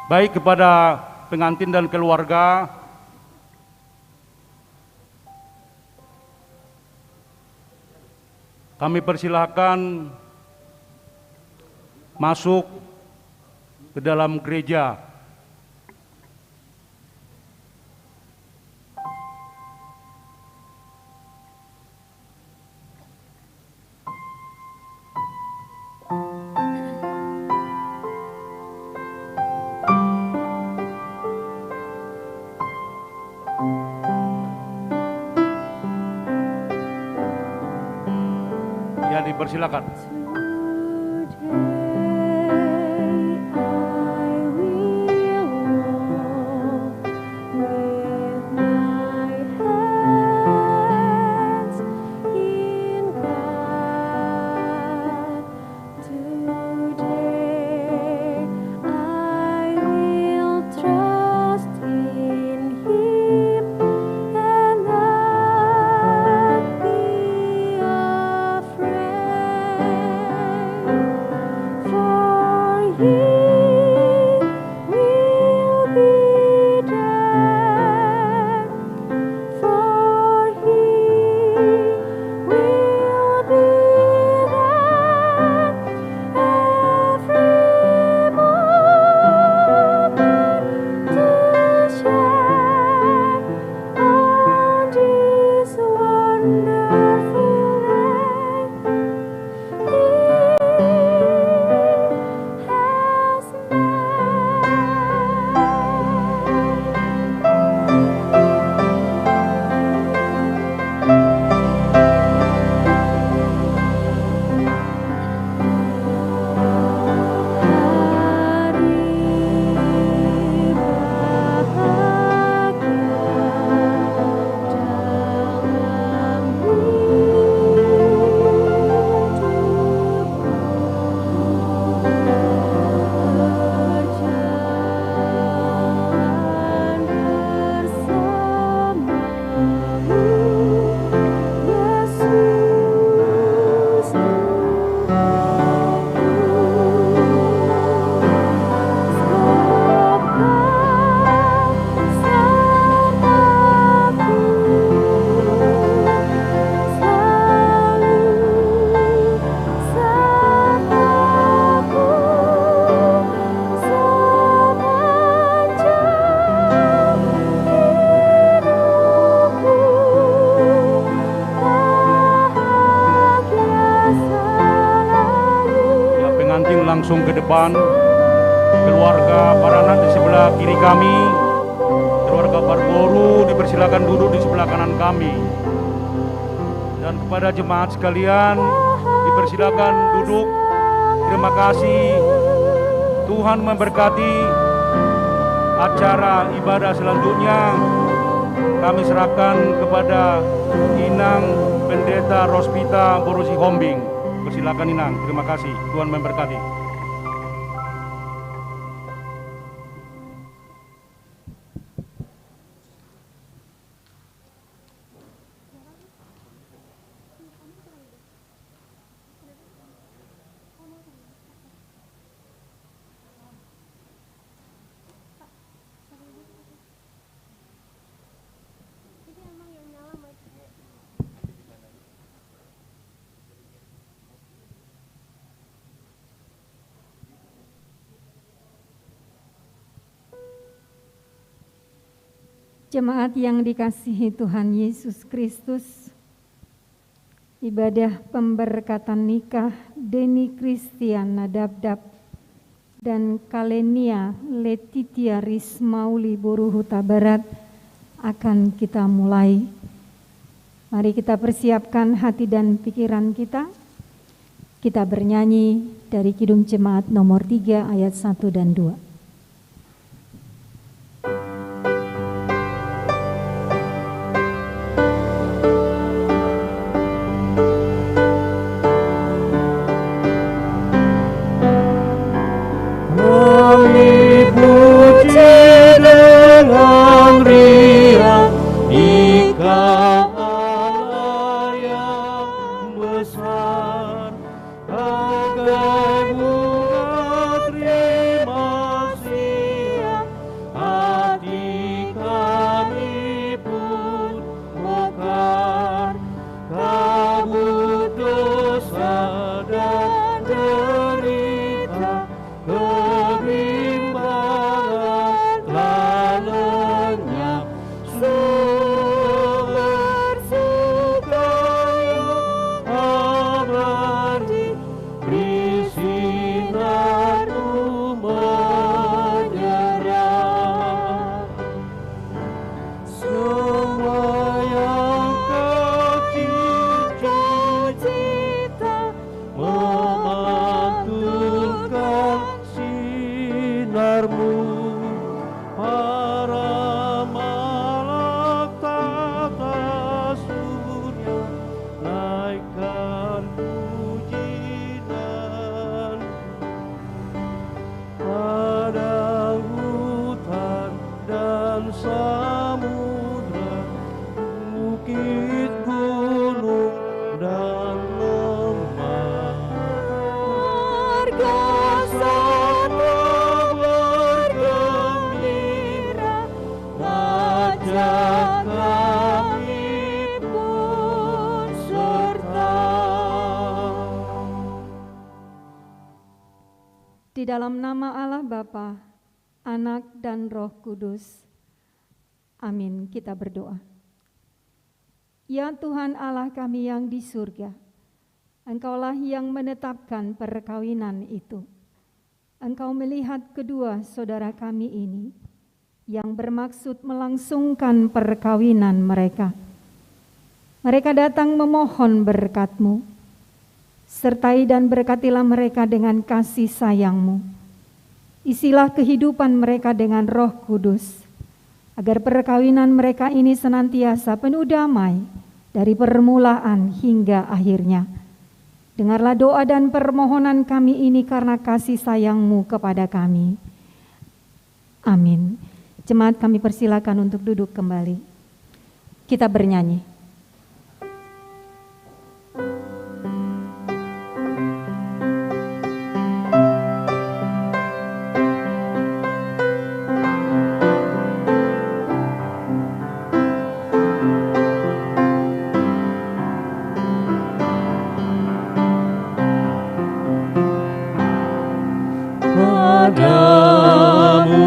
baik kepada pengantin dan keluarga, kami persilahkan masuk ke dalam gereja. Ya, dipersilakan. Langsung ke depan, keluarga Baranat di sebelah kiri kami, keluarga Barboru dipersilakan duduk di sebelah kanan kami, dan kepada jemaat sekalian dipersilakan duduk. Terima kasih. Tuhan memberkati acara ibadah selanjutnya. Kami serahkan kepada Inang Pendeta Rospita Borusi Hombing. Persilakan Inang. Terima kasih. Tuhan memberkati. Jemaat yang dikasihi Tuhan Yesus Kristus, ibadah pemberkatan nikah Deni Christian Nadabdab dan Kalenia Letitia Rismauli Boru Huta Barat akan kita mulai. Mari kita persiapkan hati dan pikiran kita. Kita bernyanyi dari Kidung Jemaat nomor 3 ayat 1 dan 2. Bagai bunga terima bukit, gunung, dan lembah. Marga satu bergembira, ajak kami pun serta. Di dalam nama Allah Bapa, Anak dan Roh Kudus. Amin. Kita berdoa. Ya Tuhan Allah kami yang di surga, Engkaulah yang menetapkan perkawinan itu. Engkau melihat kedua saudara kami ini yang bermaksud melangsungkan perkawinan mereka. Mereka datang memohon berkat-Mu. Sertai dan berkatilah mereka dengan kasih sayang-Mu. Isilah kehidupan mereka dengan Roh Kudus, agar perkawinan mereka ini senantiasa penuh damai dari permulaan hingga akhirnya. Dengarlah doa dan permohonan kami ini karena kasih sayang-Mu kepada kami. Amin. Jemaat kami persilakan untuk duduk kembali. Kita bernyanyi. Padamu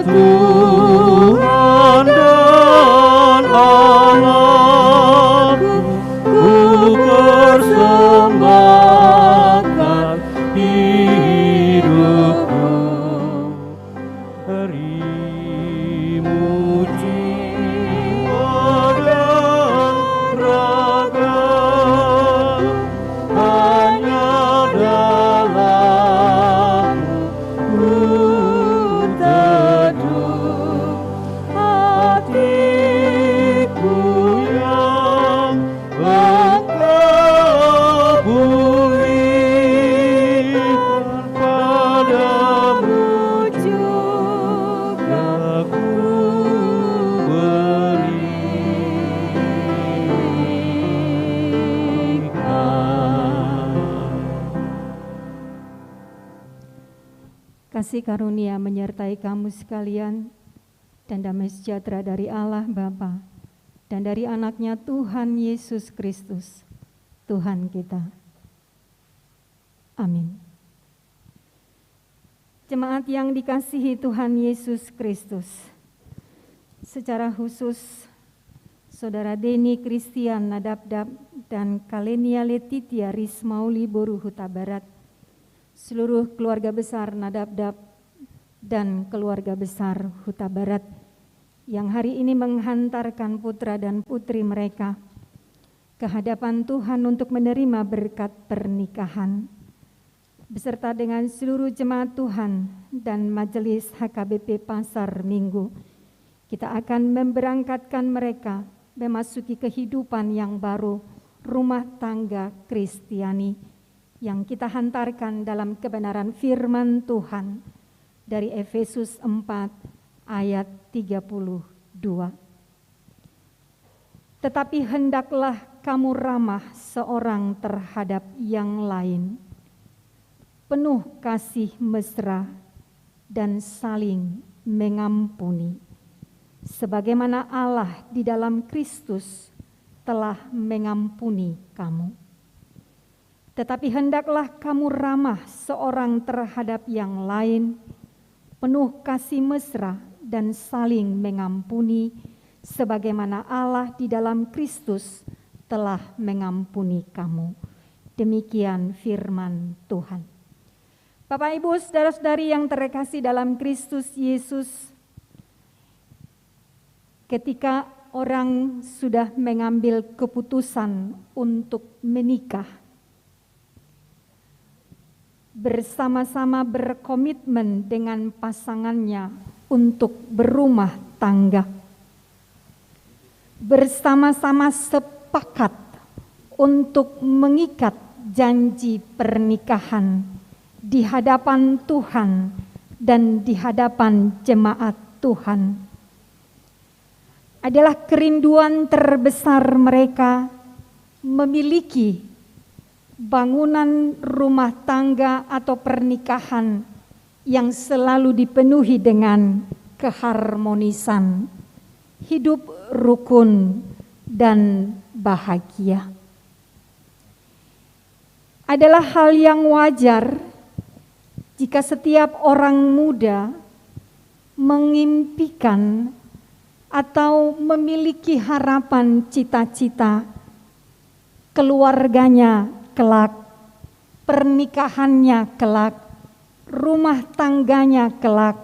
Tuhan dan Allahku, ku persembahkan hidupku. Berimu jiwa dan raga, hanya dalam hatiku yang Engkau berikan, padamu juga ku berikan. Kasih karunia menyertai kamu sekalian, dan damai sejahtera dari Allah Bapa dan dari anaknya Tuhan Yesus Kristus, Tuhan kita. Amin. Jemaat yang dikasihi Tuhan Yesus Kristus, secara khusus Saudara Deni Christian Nadabdab dan Kalenia Letitia Rismauli Boru Huta Barat, seluruh keluarga besar Nadabdab dan keluarga besar Huta Barat yang hari ini menghantarkan putra dan putri mereka ke hadapan Tuhan untuk menerima berkat pernikahan, beserta dengan seluruh jemaat Tuhan dan Majelis HKBP Pasar Minggu. Kita akan memberangkatkan mereka memasuki kehidupan yang baru, rumah tangga Kristiani, yang kita hantarkan dalam kebenaran firman Tuhan dari Efesus 4 ayat 32. Tetapi hendaklah kamu ramah seorang terhadap yang lain, penuh kasih mesra dan saling mengampuni, sebagaimana Allah di dalam Kristus telah mengampuni kamu. Tetapi hendaklah kamu ramah seorang terhadap yang lain, penuh kasih mesra dan saling mengampuni, sebagaimana Allah di dalam Kristus telah mengampuni kamu. Demikian firman Tuhan. Bapak, Ibu, saudara-saudari yang terkasih dalam Kristus Yesus, ketika orang sudah mengambil keputusan untuk menikah, bersama-sama berkomitmen dengan pasangannya untuk berumah tangga, bersama-sama sepakat untuk mengikat janji pernikahan di hadapan Tuhan dan di hadapan jemaat Tuhan. adalah kerinduan terbesar mereka memiliki bangunan rumah tangga atau pernikahan yang selalu dipenuhi dengan keharmonisan, hidup rukun dan bahagia. Adalah hal yang wajar jika setiap orang muda mengimpikan atau memiliki harapan cita-cita keluarganya kelak, pernikahannya kelak, rumah tangganya kelak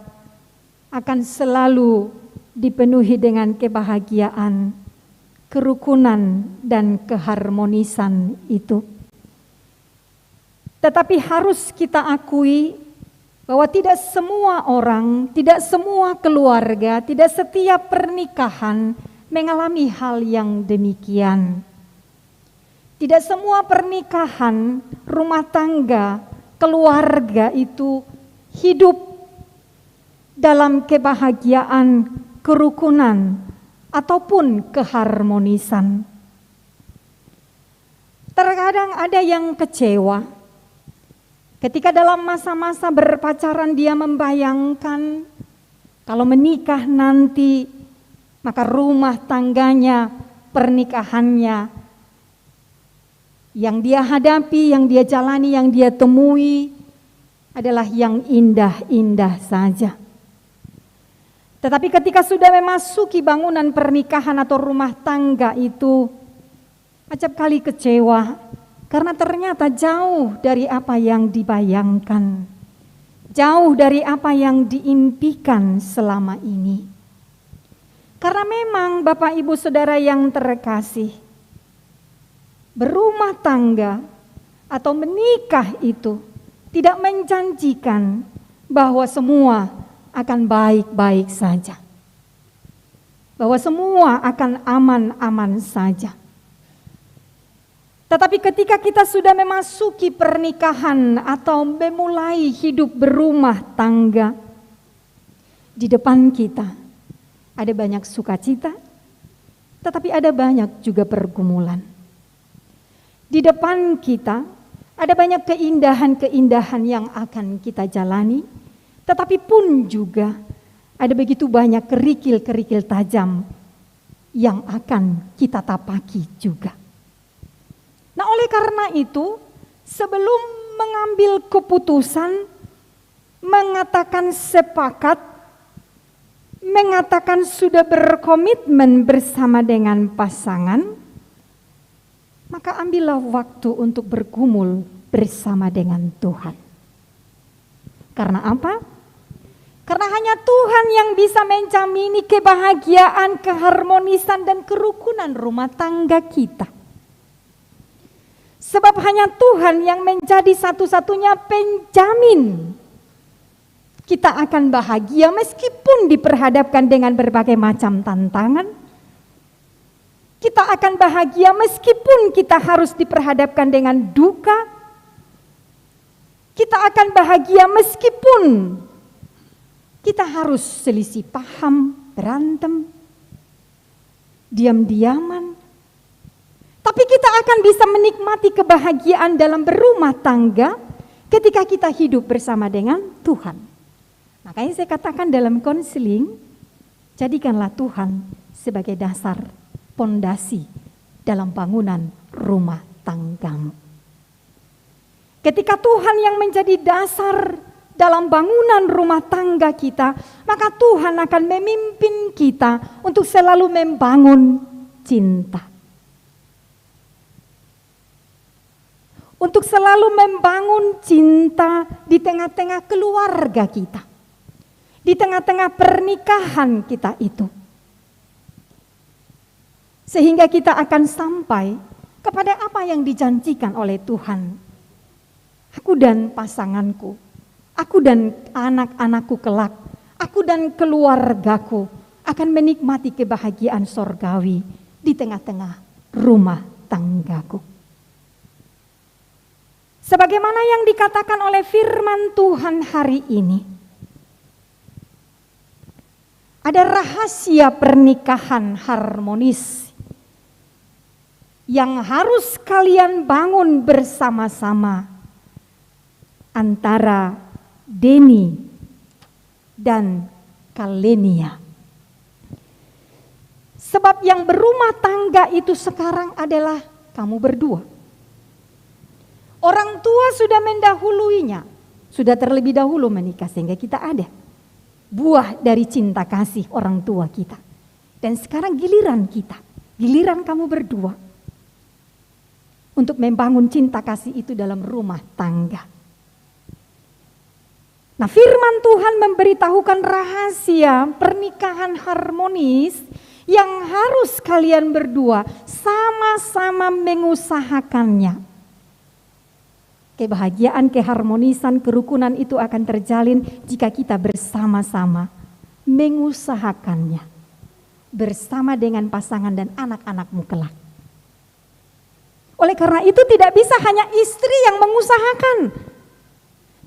akan selalu dipenuhi dengan kebahagiaan, kerukunan dan keharmonisan itu. Tetapi harus kita akui bahwa tidak semua orang, tidak semua keluarga, tidak setiap pernikahan mengalami hal yang demikian. Tidak semua pernikahan, rumah tangga, keluarga itu hidup dalam kebahagiaan, kerukunan, ataupun keharmonisan. Terkadang ada yang kecewa ketika dalam masa-masa berpacaran dia membayangkan kalau menikah nanti maka rumah tangganya, pernikahannya yang dia hadapi, yang dia jalani, yang dia temui adalah yang indah-indah saja. Tetapi ketika sudah memasuki bangunan pernikahan atau rumah tangga itu, acap kali kecewa karena ternyata jauh dari apa yang dibayangkan, jauh dari apa yang diimpikan selama ini. Karena memang Bapak Ibu Saudara yang terkasih, berumah tangga atau menikah itu tidak menjanjikan bahwa semua akan baik-baik saja, bahwa semua akan aman-aman saja. Tetapi ketika kita sudah memasuki pernikahan atau memulai hidup berumah tangga, di depan kita ada banyak sukacita, tetapi ada banyak juga pergumulan. Di depan kita ada banyak keindahan-keindahan yang akan kita jalani, tetapi pun juga ada begitu banyak kerikil-kerikil tajam yang akan kita tapaki juga. Nah, oleh karena itu, sebelum mengambil keputusan, mengatakan sepakat, mengatakan sudah berkomitmen bersama dengan pasangan, maka ambillah waktu untuk bergumul bersama dengan Tuhan. Karena apa? Karena hanya Tuhan yang bisa menjamini kebahagiaan, keharmonisan, dan kerukunan rumah tangga kita. Sebab hanya Tuhan yang menjadi satu-satunya penjamin kita akan bahagia meskipun diperhadapkan dengan berbagai macam tantangan. Kita akan bahagia meskipun kita harus diperhadapkan dengan duka. Kita akan bahagia meskipun kita harus selisih paham, berantem, diam-diaman. Tapi kita akan bisa menikmati kebahagiaan dalam berumah tangga ketika kita hidup bersama dengan Tuhan. Makanya saya katakan dalam konseling, jadikanlah Tuhan sebagai dasar pondasi dalam bangunan rumah tanggamu. Ketika Tuhan yang menjadi dasar dalam bangunan rumah tangga kita, maka Tuhan akan memimpin kita untuk selalu membangun cinta. Untuk selalu membangun cinta di tengah-tengah keluarga kita, di tengah-tengah pernikahan kita itu. Sehingga kita akan sampai kepada apa yang dijanjikan oleh Tuhan. Aku dan pasanganku, aku dan anak-anakku kelak, aku dan keluargaku akan menikmati kebahagiaan sorgawi di tengah-tengah rumah tanggaku. Sebagaimana yang dikatakan oleh firman Tuhan hari ini, Ada rahasia pernikahan harmonis yang harus kalian bangun bersama-sama antara Denny dan Kalenia. Sebab yang berumah tangga itu sekarang adalah kamu berdua. Orang tua sudah mendahuluinya, sudah terlebih dahulu menikah sehingga kita ada. Buah dari cinta kasih orang tua kita. Dan sekarang giliran kita, giliran kamu berdua untuk membangun cinta kasih itu dalam rumah tangga. Nah, firman Tuhan memberitahukan rahasia pernikahan harmonis yang harus kalian berdua sama-sama mengusahakannya. Kebahagiaan, keharmonisan, kerukunan itu akan terjalin jika kita bersama-sama mengusahakannya. Bersama dengan pasangan dan anak-anakmu kelak. Oleh karena itu tidak bisa hanya istri yang mengusahakan.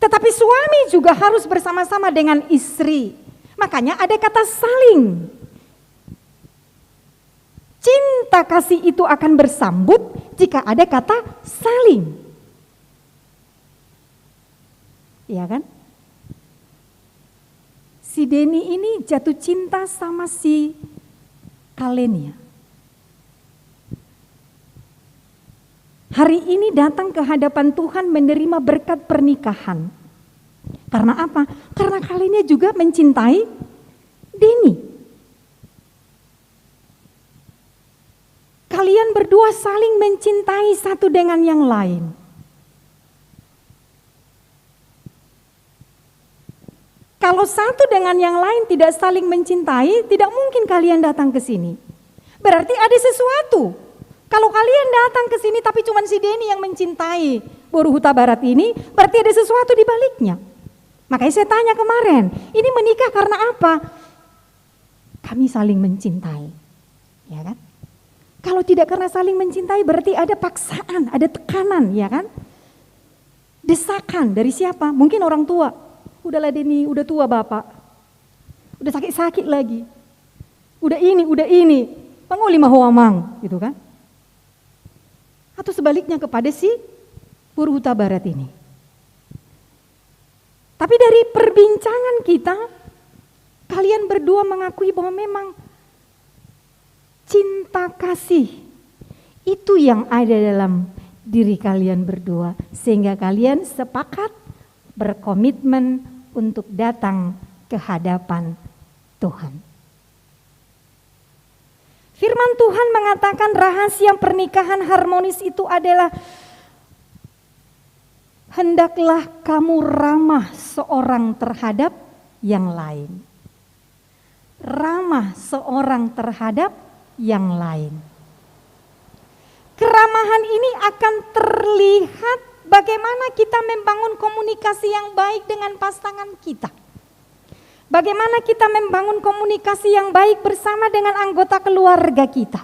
Tetapi suami juga harus bersama-sama dengan istri. Makanya ada kata saling. Cinta kasih itu akan bersambut jika ada kata saling. Iya kan? Si Denny ini jatuh cinta sama si Kalenia. Hari ini datang ke hadapan Tuhan menerima berkat pernikahan. Karena apa? Karena Kalenia juga mencintai Denny. Kalian berdua saling mencintai satu dengan yang lain. Kalau satu dengan yang lain tidak saling mencintai, tidak mungkin kalian datang ke sini. Berarti ada sesuatu. Kalau kalian datang ke sini tapi cuma si Denny yang mencintai Boru Huta Barat ini, berarti ada sesuatu di baliknya. Makanya saya tanya kemarin, ini menikah karena apa? Kami saling mencintai. Ya kan? Kalau tidak karena saling mencintai berarti ada paksaan, ada tekanan, ya kan? Desakan dari siapa? Mungkin orang tua. Udahlah Denny, udah tua bapak. Udah sakit-sakit lagi. Udah ini. Panguli mahoamang, gitu kan? Atau sebaliknya kepada si Boru Huta Barat ini. Tapi dari perbincangan kita, kalian berdua mengakui bahwa memang cinta kasih itu yang ada dalam diri kalian berdua. Sehingga kalian sepakat berkomitmen untuk datang ke hadapan Tuhan. Firman Tuhan mengatakan rahasia pernikahan harmonis itu adalah hendaklah kamu ramah seorang terhadap yang lain. Ramah seorang terhadap yang lain. Keramahan ini akan terlihat bagaimana kita membangun komunikasi yang baik dengan pasangan kita. Bagaimana kita membangun komunikasi yang baik bersama dengan anggota keluarga kita.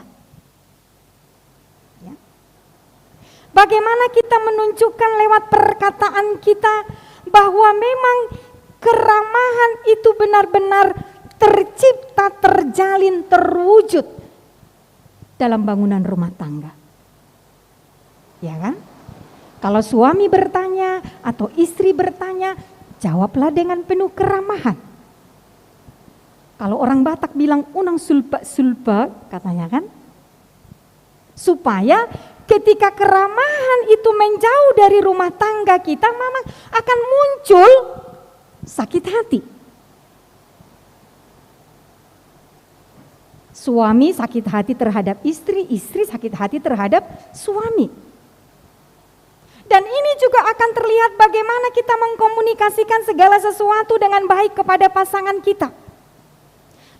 Ya. Bagaimana kita menunjukkan lewat perkataan kita bahwa memang keramahan itu benar-benar tercipta, terjalin, terwujud dalam bangunan rumah tangga. Ya kan? Kalau suami bertanya atau istri bertanya, jawablah dengan penuh keramahan. Kalau orang Batak bilang unang sulpa-sulpa katanya kan. Supaya ketika keramahan itu menjauh dari rumah tangga kita, mama akan muncul sakit hati. Suami sakit hati terhadap istri, istri sakit hati terhadap suami. Dan ini juga akan terlihat bagaimana kita mengkomunikasikan segala sesuatu dengan baik kepada pasangan kita.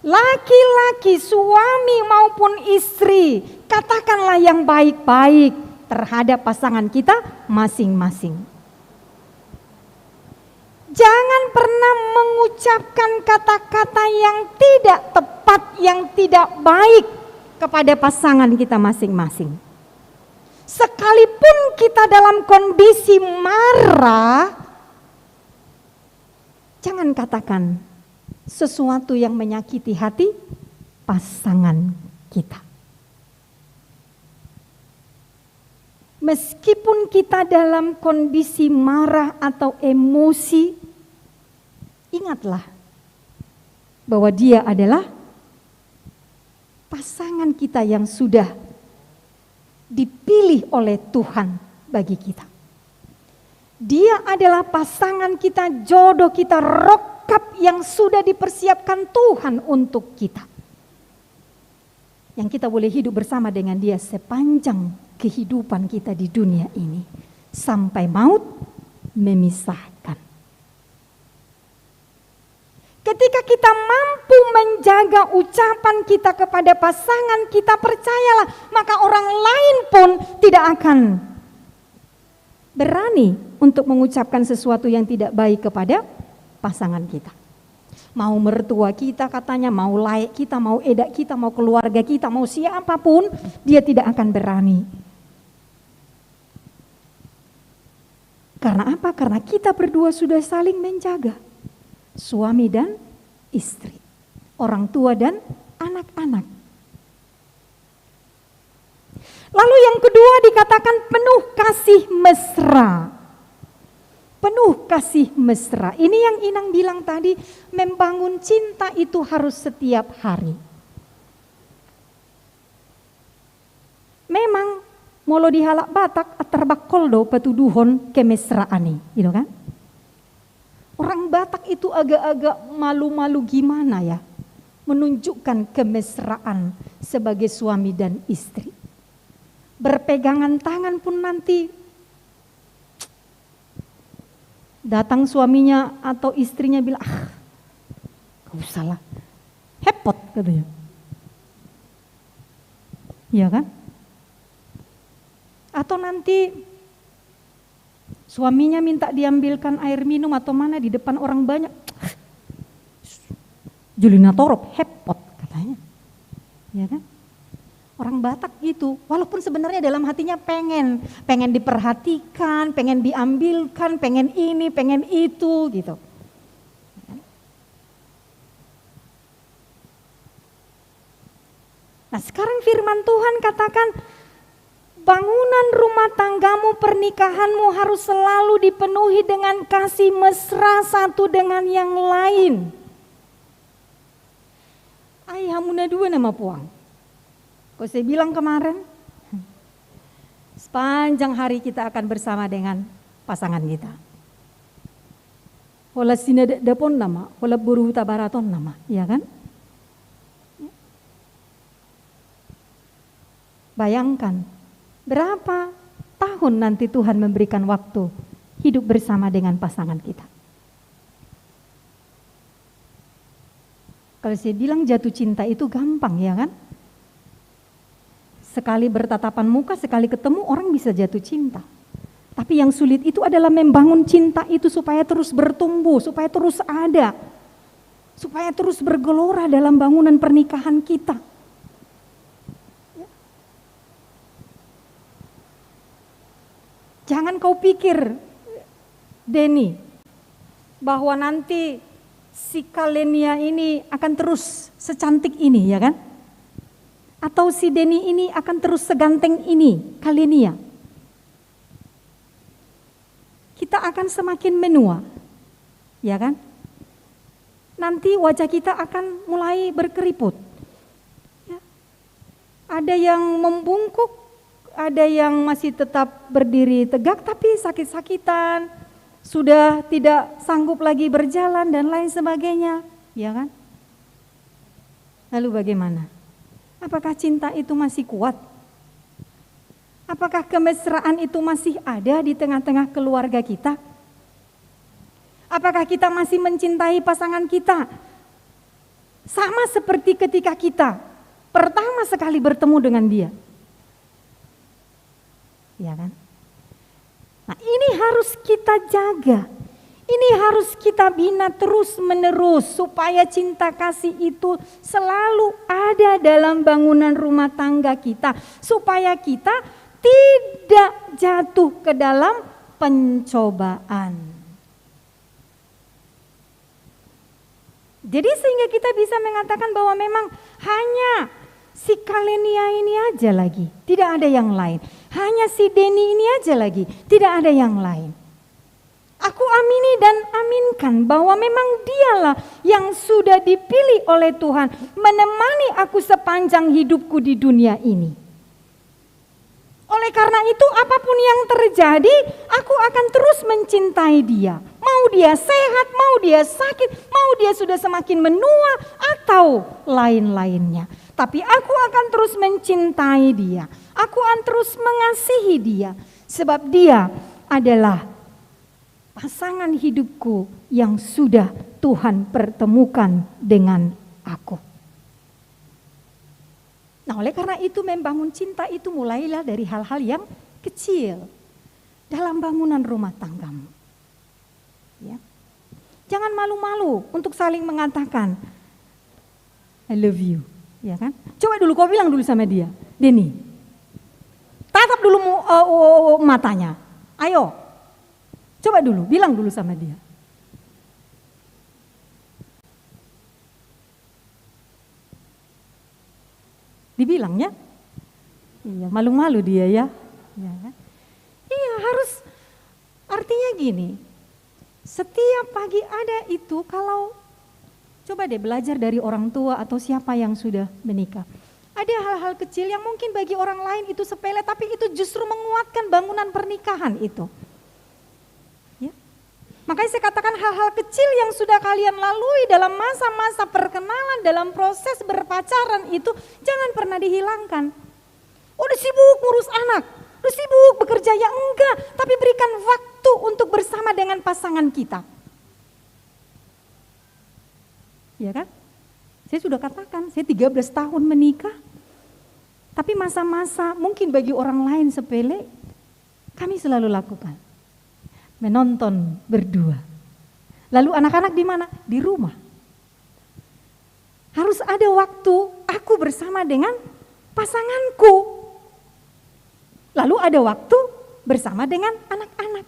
Laki-laki, suami maupun istri, katakanlah yang baik-baik terhadap pasangan kita masing-masing. Jangan pernah mengucapkan kata-kata yang tidak tepat, yang tidak baik kepada pasangan kita masing-masing. Sekalipun kita dalam kondisi marah, jangan katakan sesuatu yang menyakiti hati pasangan kita. Meskipun kita dalam kondisi marah atau emosi, ingatlah bahwa dia adalah pasangan kita yang sudah dipilih oleh Tuhan bagi kita. Dia adalah pasangan kita, jodoh kita, rokap yang sudah dipersiapkan Tuhan untuk kita. Yang kita boleh hidup bersama dengan dia sepanjang kehidupan kita di dunia ini. Sampai maut memisahkan. Ketika kita mampu menjaga ucapan kita kepada pasangan kita, percayalah, maka orang lain pun tidak akan berani untuk mengucapkan sesuatu yang tidak baik kepada pasangan kita. Mau mertua kita katanya, mau layak kita, mau edak kita, mau keluarga kita, mau siapapun, dia tidak akan berani. Karena apa? Karena kita berdua sudah saling menjaga. Suami dan istri, orang tua dan anak-anak. Lalu yang kedua dikatakan penuh kasih mesra. Penuh kasih mesra. Ini yang Inang bilang tadi, membangun cinta itu harus setiap hari. Memang molo di halak Batak atarbakoldo petuduhon kemesraani, gitu kan? Orang Batak itu agak-agak malu-malu gimana ya, menunjukkan kemesraan sebagai suami dan istri. Berpegangan tangan pun nanti datang suaminya atau istrinya bilang, gak usah lah, hepot katanya. Iya kan? Atau nanti suaminya minta diambilkan air minum atau mana di depan orang banyak. Julina torop, hepot katanya. Iya kan? Orang Batak gitu, walaupun sebenarnya dalam hatinya pengen diperhatikan, pengen diambilkan, pengen ini, pengen itu gitu. Nah sekarang firman Tuhan katakan, bangunan rumah tanggamu, pernikahanmu harus selalu dipenuhi dengan kasih mesra satu dengan yang lain. Ayamuna dua nama puang. Kok saya bilang kemarin, sepanjang hari kita akan bersama dengan pasangan kita. Wala sinadapon nama, wala buruh tabaraton nama, ya kan? Bayangkan, berapa tahun nanti Tuhan memberikan waktu hidup bersama dengan pasangan kita. Kalau saya bilang jatuh cinta itu gampang, ya kan? Sekali bertatapan muka, sekali ketemu orang bisa jatuh cinta. Tapi yang sulit itu adalah membangun cinta itu supaya terus bertumbuh, supaya terus ada. Supaya terus bergelora dalam bangunan pernikahan kita. Jangan kau pikir, Denny, bahwa nanti si Kalenia ini akan terus secantik ini, ya kan? Atau si Denny ini akan terus seganteng ini, Kalenia. Kita akan semakin menua, ya kan? Nanti wajah kita akan mulai berkeriput. Ya. Ada yang membungkuk, ada yang masih tetap berdiri tegak tapi sakit-sakitan, sudah tidak sanggup lagi berjalan dan lain sebagainya, ya kan? Lalu bagaimana? Apakah cinta itu masih kuat? Apakah kemesraan itu masih ada di tengah-tengah keluarga kita? Apakah kita masih mencintai pasangan kita? Sama seperti ketika kita pertama sekali bertemu dengan dia. Ya kan? Nah, ini harus kita jaga. Ini harus kita bina terus menerus supaya cinta kasih itu selalu ada dalam bangunan rumah tangga kita. Supaya kita tidak jatuh ke dalam pencobaan. Jadi sehingga kita bisa mengatakan bahwa memang hanya si Kalenia ini aja lagi, tidak ada yang lain. Hanya si Deni ini aja lagi, tidak ada yang lain. Aku amini dan aminkan bahwa memang dialah yang sudah dipilih oleh Tuhan menemani aku sepanjang hidupku di dunia ini. Oleh karena itu apapun yang terjadi, aku akan terus mencintai dia. Mau dia sehat, mau dia sakit, mau dia sudah semakin menua atau lain-lainnya. Tapi aku akan terus mencintai dia. Aku akan terus mengasihi dia. Sebab dia adalah pasangan hidupku yang sudah Tuhan pertemukan dengan aku. Nah, oleh karena itu membangun cinta itu mulailah dari hal-hal yang kecil dalam bangunan rumah tanggamu. Ya. Jangan malu-malu untuk saling mengatakan I love you, ya kan? Coba dulu kau bilang dulu sama dia, Deni. Tatap dulu matanya. Ayo. Coba dulu, bilang dulu sama dia. Dibilangnya, iya malu-malu dia ya. Iya harus, artinya gini, setiap pagi ada itu kalau, coba deh belajar dari orang tua atau siapa yang sudah menikah. Ada hal-hal kecil yang mungkin bagi orang lain itu sepele, tapi itu justru menguatkan bangunan pernikahan itu. Ya. Makanya saya katakan hal-hal kecil yang sudah kalian lalui dalam masa-masa perkenalan, dalam proses berpacaran itu jangan pernah dihilangkan. Udah sibuk ngurus anak, udah sibuk bekerja, ya enggak, tapi berikan waktu untuk bersama dengan pasangan kita. Ya kan? Saya sudah katakan, saya 13 tahun menikah, tapi masa-masa mungkin bagi orang lain sepele, kami selalu lakukan. Menonton berdua. Lalu anak-anak di mana? Di rumah. Harus ada waktu aku bersama dengan pasanganku. Lalu ada waktu bersama dengan anak-anak.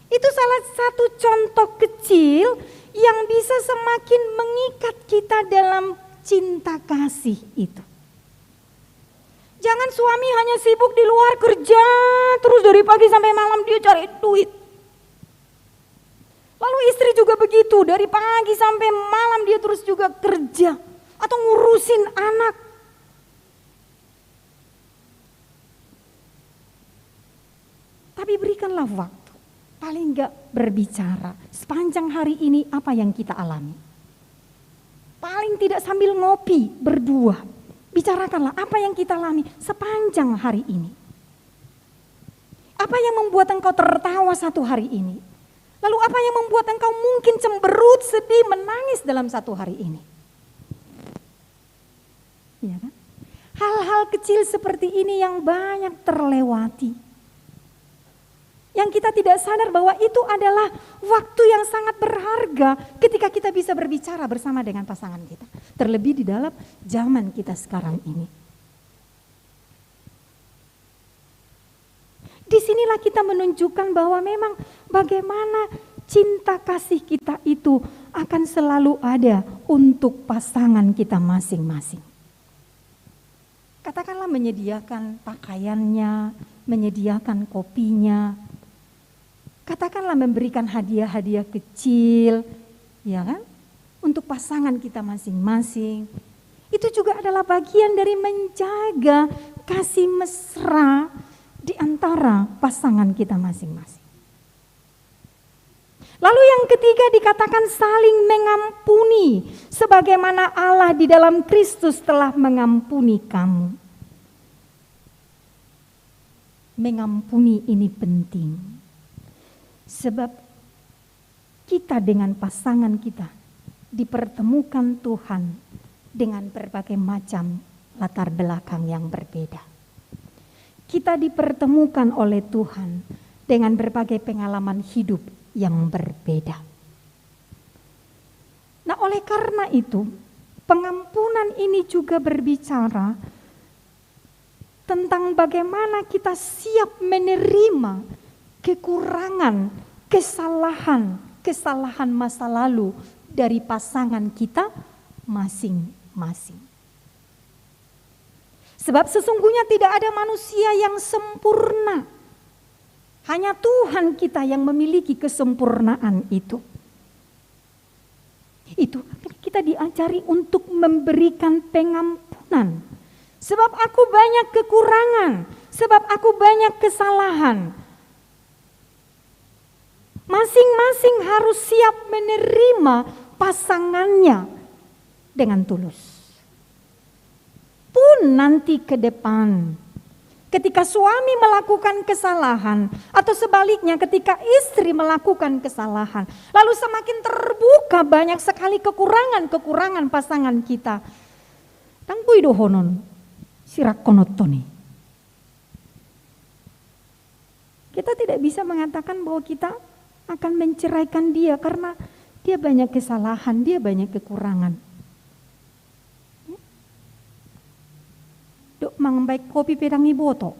Itu salah satu contoh kecil yang bisa semakin mengikat kita dalam cinta kasih itu. Jangan suami hanya sibuk di luar kerja, terus dari pagi sampai malam dia cari duit. Lalu istri juga begitu, dari pagi sampai malam dia terus juga kerja atau ngurusin anak. Tapi berikanlah waktu, paling enggak berbicara sepanjang hari ini apa yang kita alami. Paling tidak sambil ngopi berdua, bicarakanlah apa yang kita alami sepanjang hari ini. Apa yang membuat engkau tertawa satu hari ini? Lalu apa yang membuat engkau mungkin cemberut, sedih, menangis dalam satu hari ini? Ya kan? Hal-hal kecil seperti ini yang banyak terlewati. Yang kita tidak sadar bahwa itu adalah waktu yang sangat berharga ketika kita bisa berbicara bersama dengan pasangan kita. Terlebih di dalam zaman kita sekarang ini. Disinilah kita menunjukkan bahwa memang bagaimana cinta kasih kita itu akan selalu ada untuk pasangan kita masing-masing. Katakanlah menyediakan pakaiannya, menyediakan kopinya. Katakanlah memberikan hadiah-hadiah kecil, ya kan? Untuk pasangan kita masing-masing. Itu juga adalah bagian dari menjaga kasih mesra di antara pasangan kita masing-masing. Lalu yang ketiga dikatakan saling mengampuni, sebagaimana Allah di dalam Kristus telah mengampuni kamu. Mengampuni ini penting, sebab kita dengan pasangan kita dipertemukan Tuhan dengan berbagai macam latar belakang yang berbeda. Kita dipertemukan oleh Tuhan dengan berbagai pengalaman hidup yang berbeda. Nah, oleh karena itu, pengampunan ini juga berbicara tentang bagaimana kita siap menerima kekurangan, kesalahan masa lalu dari pasangan kita masing-masing. Sebab sesungguhnya tidak ada manusia yang sempurna. Hanya Tuhan kita yang memiliki kesempurnaan itu. Itu kita diajari untuk memberikan pengampunan. Sebab aku banyak kekurangan, sebab aku banyak kesalahan. Masing-masing harus siap menerima pasangannya dengan tulus. Pun nanti ke depan, ketika suami melakukan kesalahan atau sebaliknya ketika istri melakukan kesalahan, lalu semakin terbuka banyak sekali kekurangan-kekurangan pasangan kita. Tangpui dohonon sirakonotoni. Kita tidak bisa mengatakan bahwa kita akan menceraikan dia karena dia banyak kesalahan, dia banyak kekurangan. Dok mangbaik kopi pedangi boto.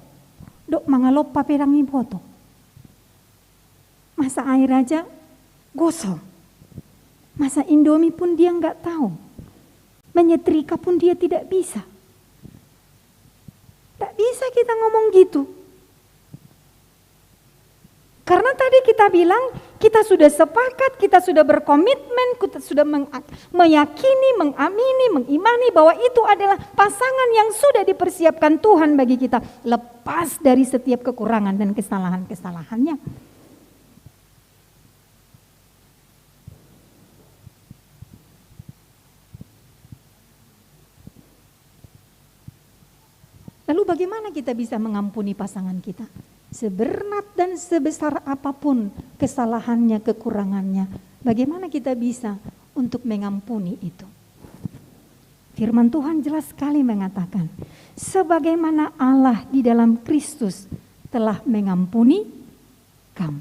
Dok mangalopa pedangi boto. Masa air aja gosong. Masa Indomie pun dia enggak tahu. Menyetrika pun dia tidak bisa. Tak bisa kita ngomong gitu. Karena tadi kita bilang kita sudah sepakat, kita sudah berkomitmen, kita sudah meyakini, mengamini, mengimani bahwa itu adalah pasangan yang sudah dipersiapkan Tuhan bagi kita. Lepas dari setiap kekurangan dan kesalahan-kesalahannya. Lalu bagaimana kita bisa mengampuni pasangan kita? Seberat dan sebesar apapun kesalahannya, kekurangannya, bagaimana kita bisa untuk mengampuni itu? Firman Tuhan jelas sekali mengatakan, sebagaimana Allah di dalam Kristus telah mengampuni kamu.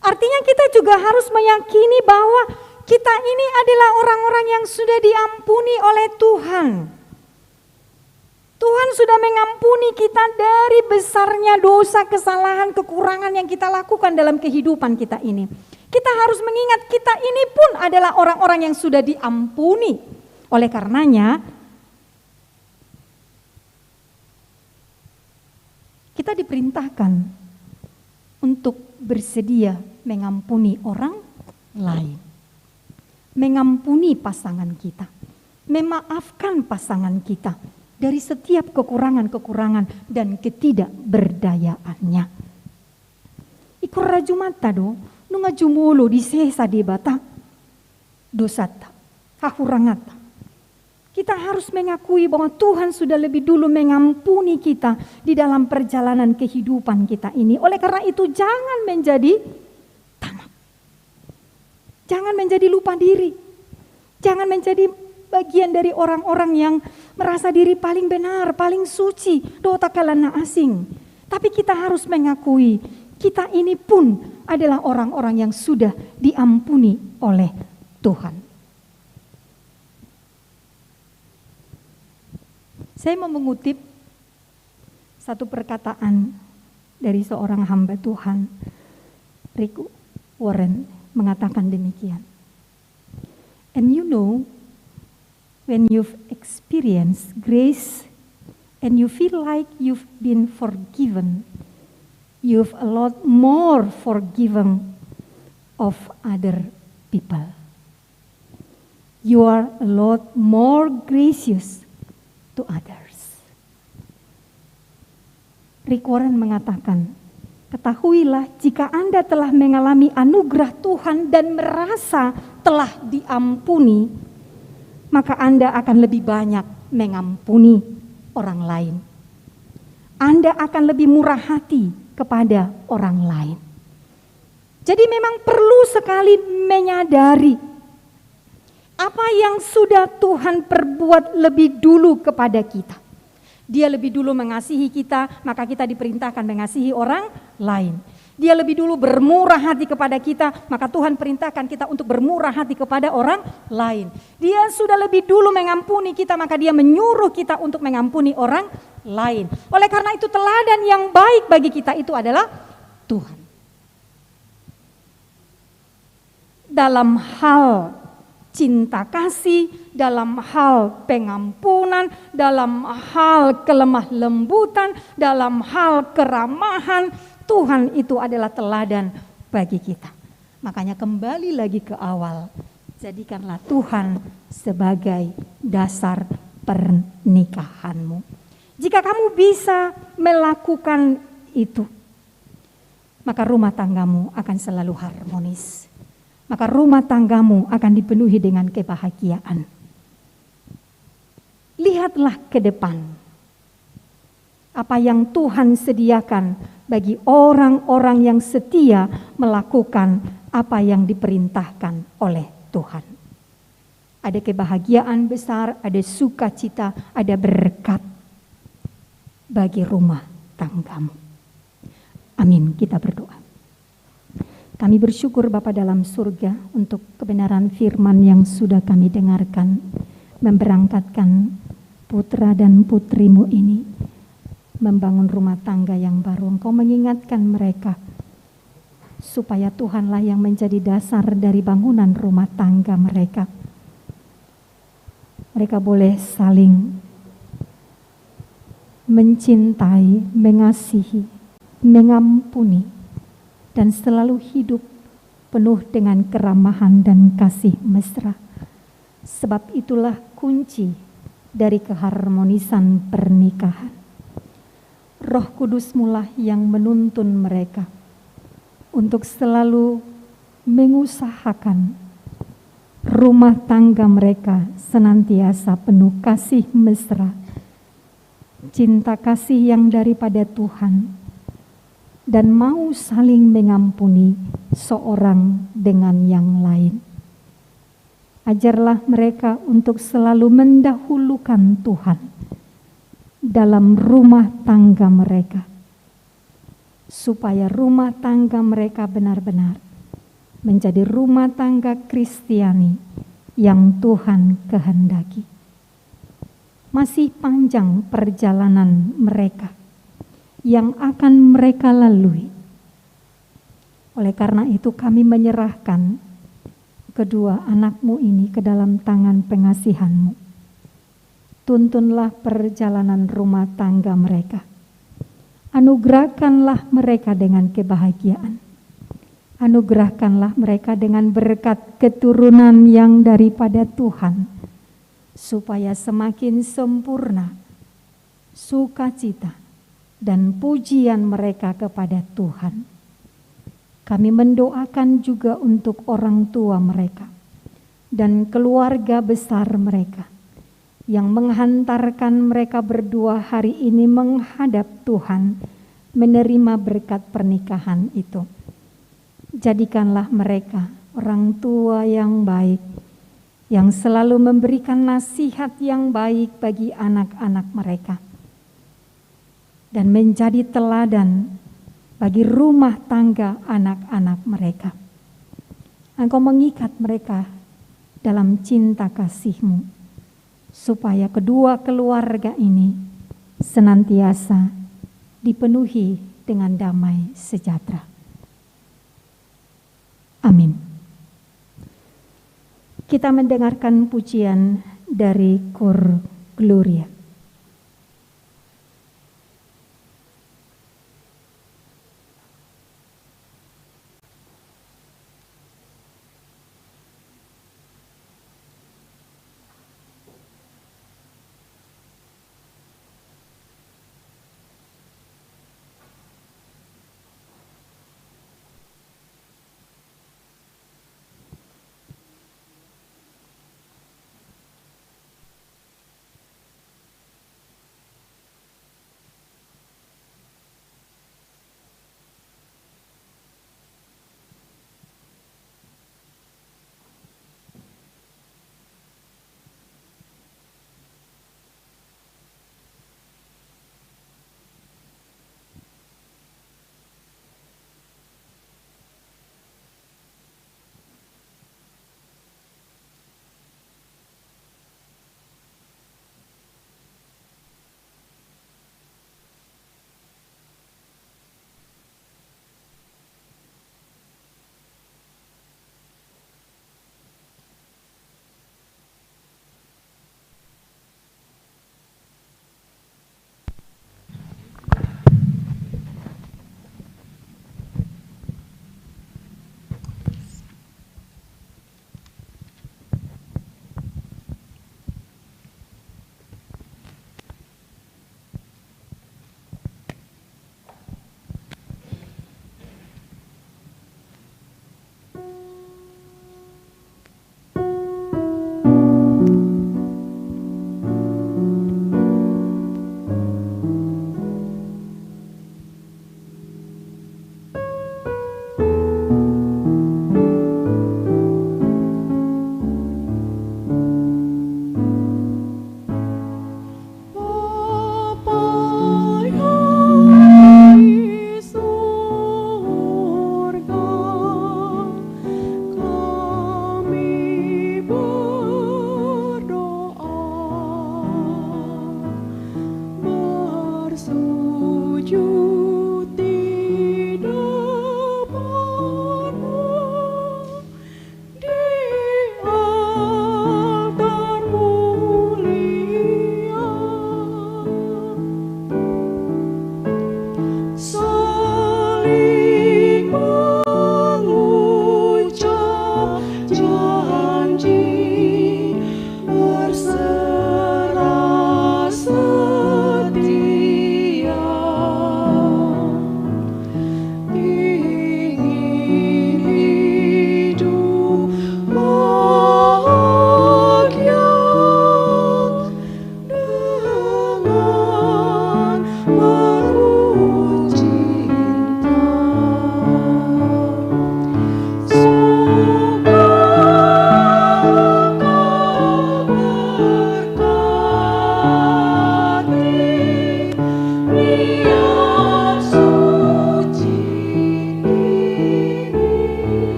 Artinya kita juga harus meyakini bahwa kita ini adalah orang-orang yang sudah diampuni oleh Tuhan. Tuhan sudah mengampuni kita dari besarnya dosa, kesalahan, kekurangan yang kita lakukan dalam kehidupan kita ini. Kita harus mengingat kita ini pun adalah orang-orang yang sudah diampuni. Oleh karenanya, kita diperintahkan untuk bersedia mengampuni orang lain. Mengampuni pasangan kita. Memaafkan pasangan kita. Dari setiap kekurangan-kekurangan dan ketidakberdayaannya. Ikut rajumata do, nunga jumulo di sesa debata, dosata, hahurangata. Kita harus mengakui bahwa Tuhan sudah lebih dulu mengampuni kita di dalam perjalanan kehidupan kita ini. Oleh karena itu jangan menjadi tamak. Jangan menjadi lupa diri. Jangan menjadi bagian dari orang-orang yang merasa diri paling benar, paling suci, dota kalana asing. Tapi kita harus mengakui, kita ini pun adalah orang-orang yang sudah diampuni oleh Tuhan. Saya mau mengutip satu perkataan dari seorang hamba Tuhan, Rick Warren, mengatakan demikian. And you know, when you've experienced grace and you feel like you've been forgiven, you've a lot more forgiven of other people. You are a lot more gracious to others. Rick Warren mengatakan, ketahuilah jika Anda telah mengalami anugerah Tuhan dan merasa telah diampuni, maka Anda akan lebih banyak mengampuni orang lain. Anda akan lebih murah hati kepada orang lain. Jadi memang perlu sekali menyadari apa yang sudah Tuhan perbuat lebih dulu kepada kita. Dia lebih dulu mengasihi kita, maka kita diperintahkan mengasihi orang lain. Dia lebih dulu bermurah hati kepada kita, maka Tuhan perintahkan kita untuk bermurah hati kepada orang lain. Dia sudah lebih dulu mengampuni kita, maka dia menyuruh kita untuk mengampuni orang lain. Oleh karena itu teladan yang baik bagi kita itu adalah Tuhan. dalam hal cinta kasih, dalam hal pengampunan, dalam hal kelemah lembutan, dalam hal keramahan. Tuhan itu adalah teladan bagi kita. Makanya kembali lagi ke awal, jadikanlah Tuhan sebagai dasar pernikahanmu. Jika kamu bisa melakukan itu, maka rumah tanggamu akan selalu harmonis. Maka rumah tanggamu akan dipenuhi dengan kebahagiaan. Lihatlah ke depan. Apa yang Tuhan sediakan bagi orang-orang yang setia melakukan apa yang diperintahkan oleh Tuhan. Ada kebahagiaan besar, ada sukacita, ada berkat bagi rumah tanggamu. Amin, kita berdoa. Kami bersyukur Bapa dalam surga untuk kebenaran firman yang sudah kami dengarkan, memberangkatkan putra dan putrimu ini membangun rumah tangga yang baru. Engkau mengingatkan mereka supaya Tuhanlah yang menjadi dasar dari bangunan rumah tangga mereka. Mereka boleh saling mencintai, mengasihi, mengampuni, dan selalu hidup penuh dengan keramahan dan kasih mesra. Sebab itulah kunci dari keharmonisan pernikahan. Roh Kudus-Mulah yang menuntun mereka untuk selalu mengusahakan rumah tangga mereka senantiasa penuh kasih mesra, cinta kasih yang daripada Tuhan, dan mau saling mengampuni seorang dengan yang lain. Ajarlah mereka untuk selalu mendahulukan Tuhan dalam rumah tangga mereka, supaya rumah tangga mereka benar-benar menjadi rumah tangga Kristiani yang Tuhan kehendaki. Masih panjang perjalanan mereka yang akan mereka lalui. Oleh karena itu kami menyerahkan kedua anakmu ini ke dalam tangan pengasihanmu. Tuntunlah perjalanan rumah tangga mereka. Anugerahkanlah mereka dengan kebahagiaan. Anugerahkanlah mereka dengan berkat keturunan yang daripada Tuhan, supaya semakin sempurna sukacita dan pujian mereka kepada Tuhan. Kami mendoakan juga untuk orang tua mereka dan keluarga besar mereka yang menghantarkan mereka berdua hari ini menghadap Tuhan menerima berkat pernikahan itu. Jadikanlah mereka orang tua yang baik, yang selalu memberikan nasihat yang baik bagi anak-anak mereka, dan menjadi teladan bagi rumah tangga anak-anak mereka. Engkau mengikat mereka dalam cinta kasih-Mu, supaya kedua keluarga ini senantiasa dipenuhi dengan damai sejahtera. Amin. Kita mendengarkan pujian dari Kor Gloria.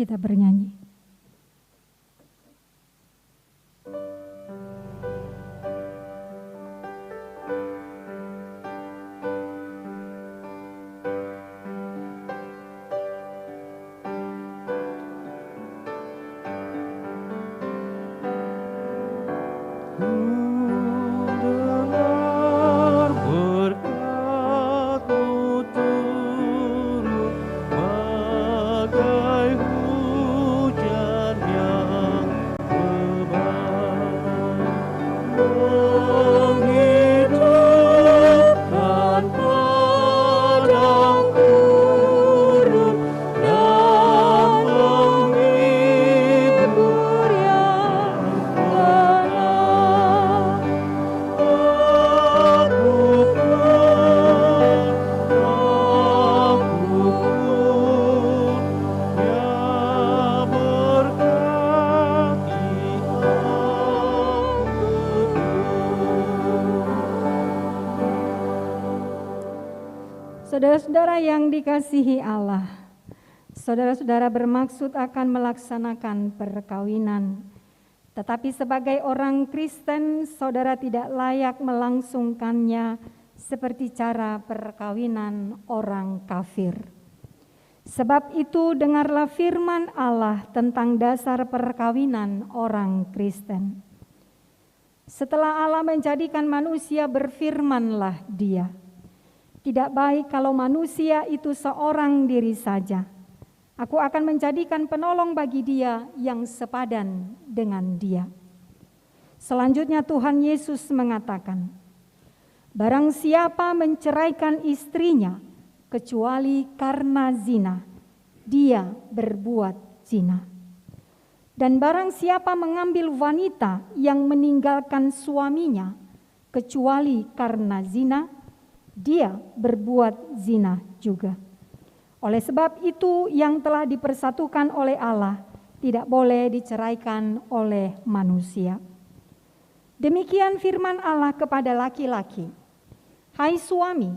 kita bernyanyi. Saudara-saudara yang dikasihi Allah, saudara-saudara bermaksud akan melaksanakan perkawinan. Tetapi sebagai orang Kristen, saudara tidak layak melangsungkannya seperti cara perkawinan orang kafir. Sebab itu dengarlah firman Allah tentang dasar perkawinan orang Kristen. Setelah Allah menjadikan manusia, berfirmanlah Dia, "Tidak baik kalau manusia itu seorang diri saja. Aku akan menjadikan penolong bagi dia yang sepadan dengan dia." Selanjutnya Tuhan Yesus mengatakan, "Barang siapa menceraikan istrinya kecuali karena zina, dia berbuat zina. Dan barang siapa mengambil wanita yang meninggalkan suaminya kecuali karena zina, dia berbuat zina juga. Oleh sebab itu, yang telah dipersatukan oleh Allah tidak boleh diceraikan oleh manusia." Demikian firman Allah kepada laki-laki, "Hai suami,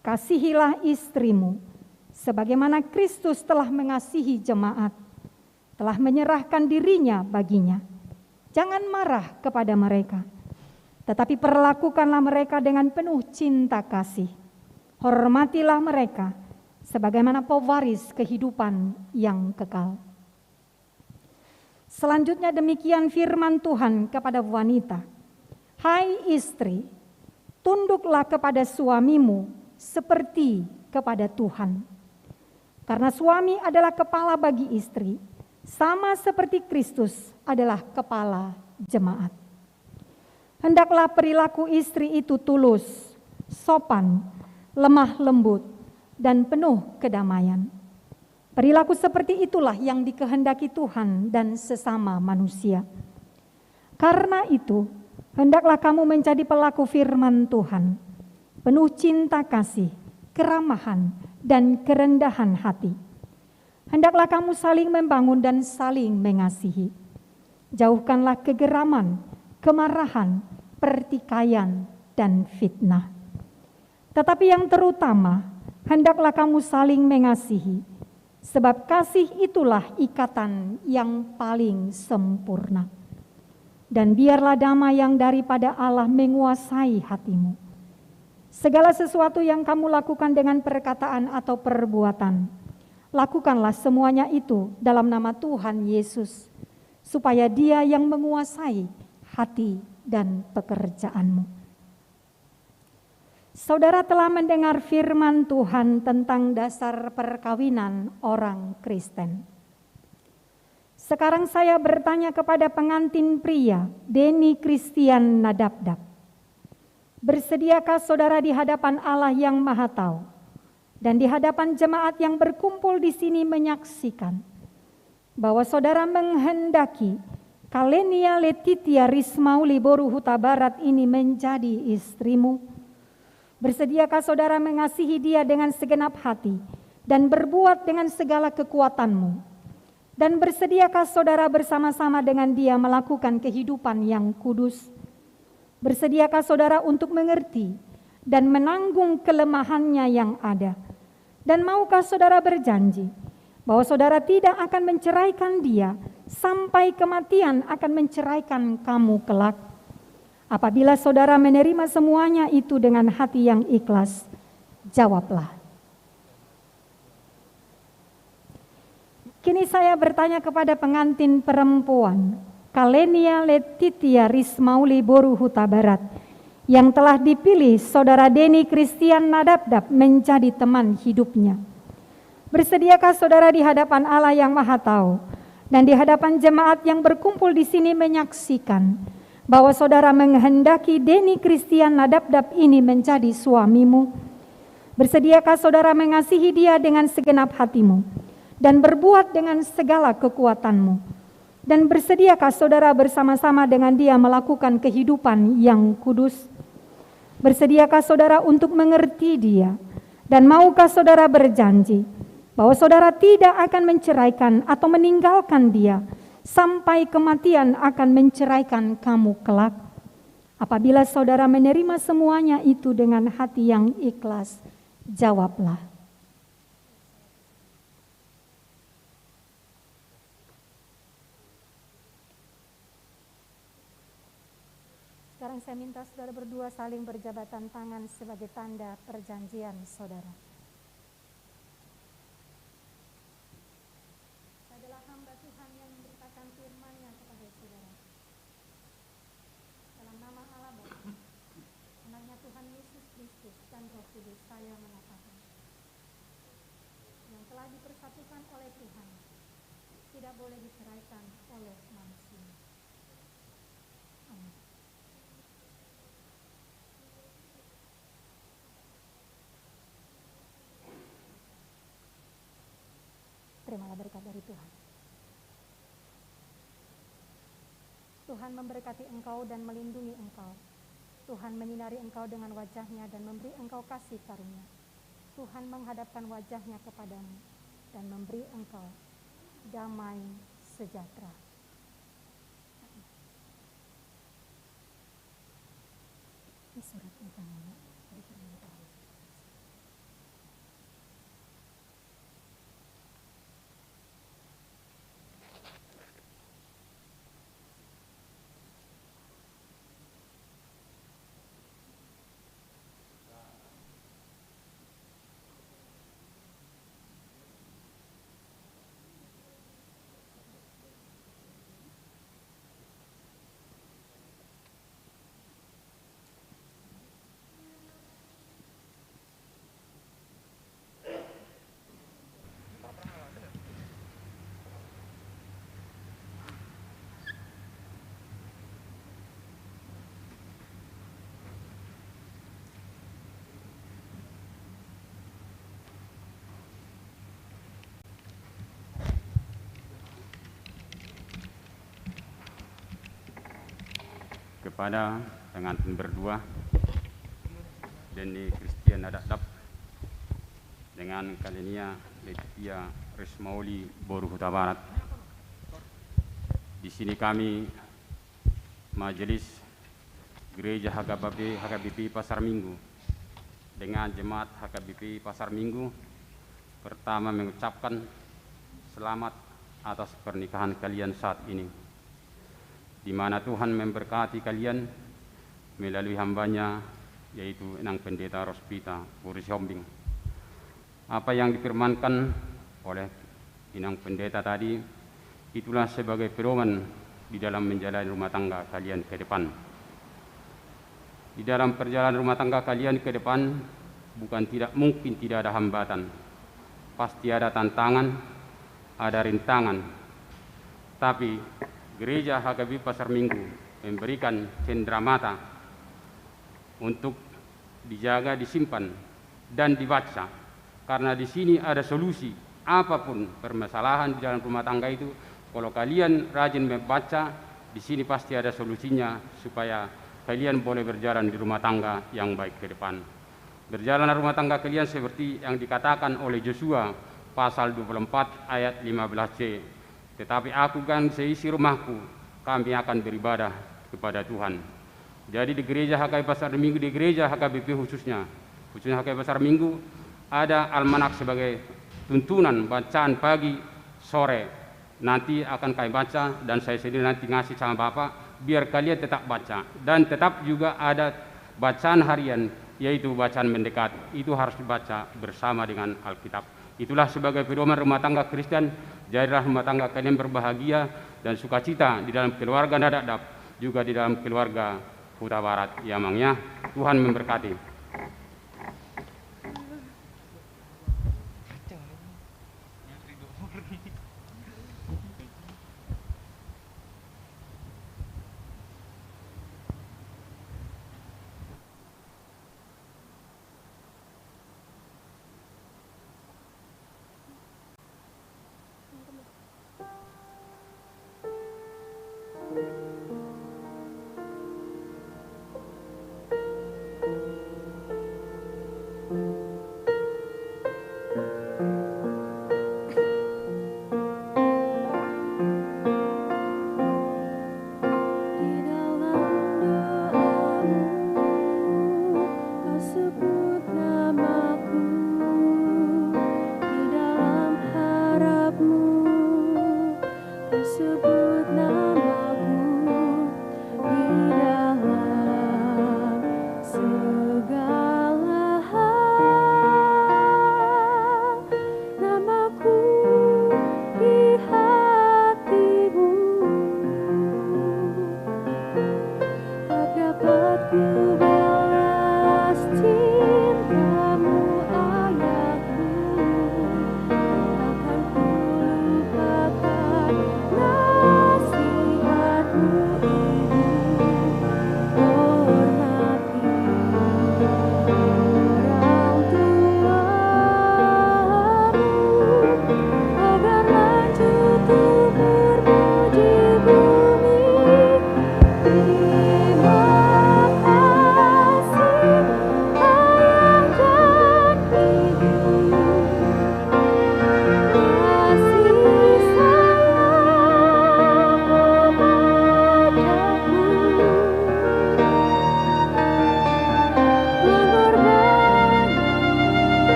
kasihilah istrimu, sebagaimana Kristus telah mengasihi jemaat, telah menyerahkan dirinya baginya. Jangan marah kepada mereka, tetapi perlakukanlah mereka dengan penuh cinta kasih. Hormatilah mereka sebagaimana pewaris kehidupan yang kekal." Selanjutnya demikian firman Tuhan kepada wanita, "Hai istri, tunduklah kepada suamimu seperti kepada Tuhan. Karena suami adalah kepala bagi istri, sama seperti Kristus adalah kepala jemaat. Hendaklah perilaku istri itu tulus, sopan, lemah lembut, dan penuh kedamaian. Perilaku seperti itulah yang dikehendaki Tuhan dan sesama manusia. Karena itu, hendaklah kamu menjadi pelaku firman Tuhan, penuh cinta kasih, keramahan, dan kerendahan hati. Hendaklah kamu saling membangun dan saling mengasihi. Jauhkanlah kegeraman, kemarahan, pertikaian, dan fitnah. Tetapi yang terutama, hendaklah kamu saling mengasihi, sebab kasih itulah ikatan yang paling sempurna. Dan biarlah damai yang daripada Allah menguasai hatimu. Segala sesuatu yang kamu lakukan dengan perkataan atau perbuatan, lakukanlah semuanya itu dalam nama Tuhan Yesus, supaya Dia yang menguasai hati dan pekerjaanmu." Saudara telah mendengar firman Tuhan tentang dasar perkawinan orang Kristen. Sekarang saya bertanya kepada pengantin pria, Deni Christian Nadabdab. Bersediakah saudara di hadapan Allah yang Maha Tahu dan di hadapan jemaat yang berkumpul di sini menyaksikan bahwa saudara menghendaki Kalenia Letitia Rismauli Boru Huta Barat ini menjadi istrimu? Bersediakah saudara mengasihi dia dengan segenap hati dan berbuat dengan segala kekuatanmu? Dan bersediakah saudara bersama-sama dengan dia melakukan kehidupan yang kudus? Bersediakah saudara untuk mengerti dan menanggung kelemahannya yang ada? Dan maukah saudara berjanji bahwa saudara tidak akan menceraikan dia sampai kematian akan menceraikan kamu kelak. Apabila saudara menerima semuanya itu dengan hati yang ikhlas, jawablah. Kini saya bertanya kepada pengantin perempuan, Kalenia Letitia Rismauli Boru Huta Barat, yang telah dipilih saudara Deni Christian Nadabdab menjadi teman hidupnya. Bersediakah saudara di hadapan Allah yang Maha Tahu dan di hadapan jemaat yang berkumpul di sini menyaksikan bahwa saudara menghendaki Deni Christian Nadabdab ini menjadi suamimu? Bersediakah saudara mengasihi dia dengan segenap hatimu dan berbuat dengan segala kekuatanmu? Dan bersediakah saudara bersama-sama dengan dia melakukan kehidupan yang kudus? Bersediakah saudara untuk mengerti dia? Dan maukah saudara berjanji bahwa saudara tidak akan menceraikan atau meninggalkan dia sampai kematian akan menceraikan kamu kelak? Apabila saudara menerima semuanya itu dengan hati yang ikhlas, jawablah. Sekarang saya minta saudara berdua saling berjabatan tangan sebagai tanda perjanjian saudara. Saya adalah hamba Tuhan yang memberitakan firman-Nya kepada saudara. Dalam nama Allah Bapa, Anaknya Tuhan Yesus Kristus dan Roh Kudus, saya mengatakan, yang telah dipersatukan oleh Tuhan tidak boleh diceraikan oleh manusia. Amin. Terimalah berkat dari Tuhan. Tuhan memberkati engkau dan melindungi engkau. Tuhan menyinari engkau dengan wajah-Nya dan memberi engkau kasih karunia. Tuhan menghadapkan wajah-Nya kepadamu dan memberi engkau damai sejahtera. Ini surat tentang kepada pengantin berdua Deni Christian Nadabdab dengan Kalenia Letitia Rismauli Boru Huta Barat. Di sini kami Majelis Gereja HKBP Pasar Minggu dengan jemaat HKBP Pasar Minggu pertama mengucapkan selamat atas pernikahan kalian saat ini, di mana Tuhan memberkati kalian melalui hambanya, yaitu Inang Pendeta Rospita Borusi Hombing. Apa yang difirmankan oleh Inang Pendeta tadi, itulah sebagai pedoman di dalam menjalani rumah tangga kalian ke depan. Di dalam perjalanan rumah tangga kalian ke depan, bukan tidak mungkin tidak ada hambatan. Pasti ada tantangan, ada rintangan. Tapi Gereja HKBP Pasar Minggu memberikan cenderamata untuk dijaga, disimpan, dan dibaca. Karena di sini ada solusi apapun permasalahan di dalam rumah tangga itu. Kalau kalian rajin membaca, di sini pasti ada solusinya supaya kalian boleh berjalan di rumah tangga yang baik ke depan. Berjalan rumah tangga kalian seperti yang dikatakan oleh Yosua pasal 24 ayat 15c. Tetapi aku kan seisi rumahku, kami akan beribadah kepada Tuhan. Jadi di gereja HKBP Pasar Minggu, di gereja HKBP khususnya HKBP Pasar Minggu, ada almanak sebagai tuntunan bacaan pagi sore nanti akan kami baca, dan saya sendiri nanti ngasih sama Bapak biar kalian tetap baca, dan tetap juga ada bacaan harian yaitu bacaan mendekat, itu harus dibaca bersama dengan Alkitab. Itulah sebagai pedoman rumah tangga Kristen. Jadilah rumah tangga kalian berbahagia dan sukacita di dalam keluarga Nadab, juga di dalam keluarga Huta Barat. Ya Mangnya, Tuhan memberkati.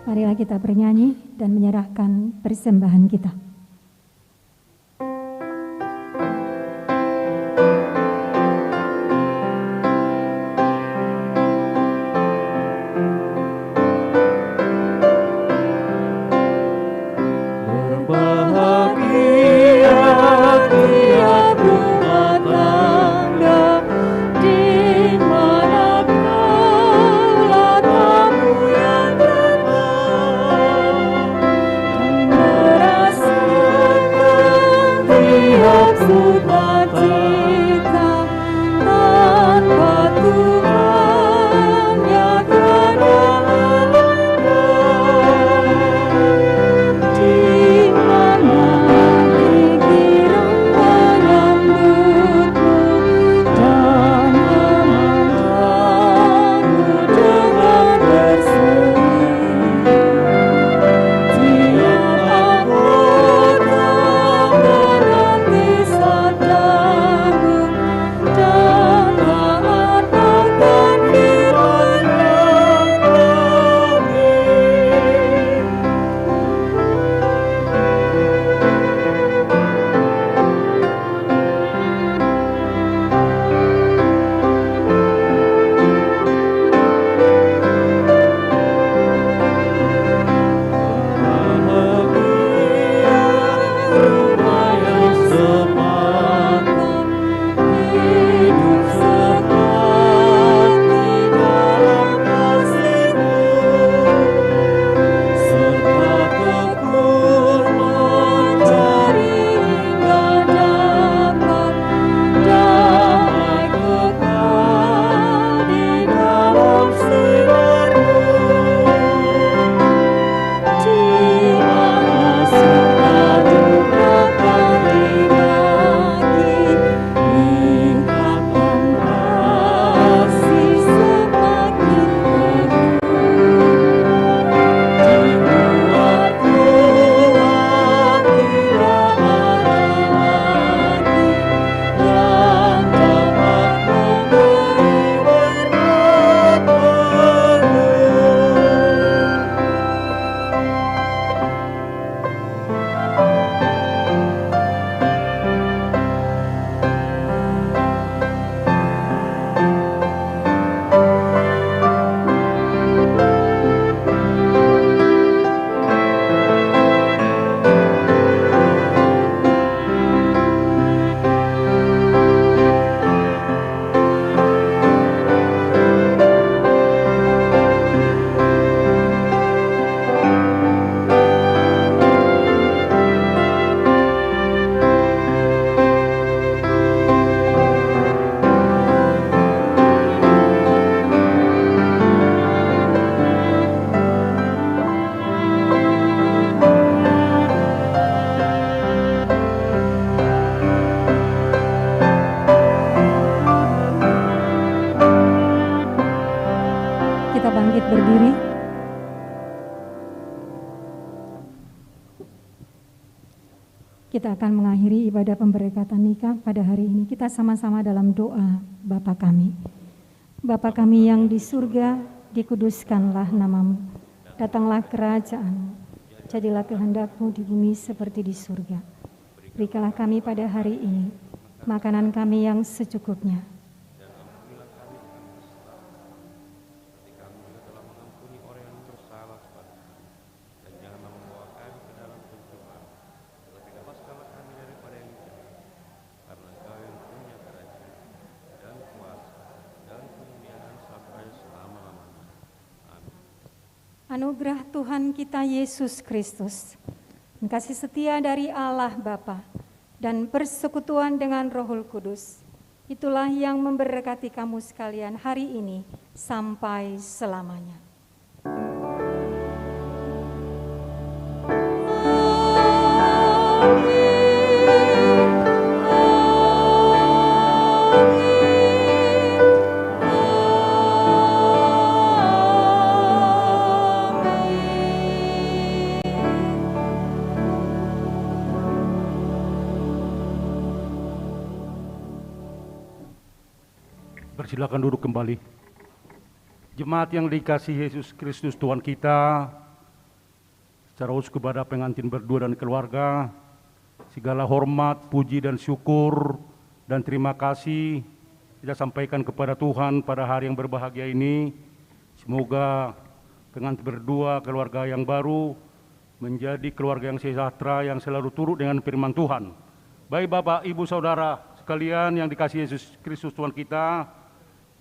Marilah kita bernyanyi dan menyerahkan persembahan kita. Berhasil Kita akan mengakhiri ibadah pemberkatan nikah pada hari ini. Kita sama-sama dalam doa Bapa kami. Bapa kami yang di surga, dikuduskanlah namamu. Datanglah kerajaan-mu. Jadilah kehendak-mu di bumi seperti di surga. Berikanlah kami pada hari ini makanan kami yang secukupnya. Anugerah Tuhan kita Yesus Kristus, kasih setia dari Allah Bapa, dan persekutuan dengan Roh Kudus, itulah yang memberkati kamu sekalian hari ini sampai selamanya. Silakan duduk kembali. Jemaat yang dikasihi Yesus Kristus Tuhan kita, secara khusus kepada pengantin berdua dan keluarga, segala hormat, puji dan syukur dan terima kasih kita sampaikan kepada Tuhan pada hari yang berbahagia ini. Semoga pengantin berdua, keluarga yang baru, menjadi keluarga yang sejahtera, yang selalu turut dengan firman Tuhan. Baik Bapak, Ibu, Saudara sekalian yang dikasihi Yesus Kristus Tuhan kita,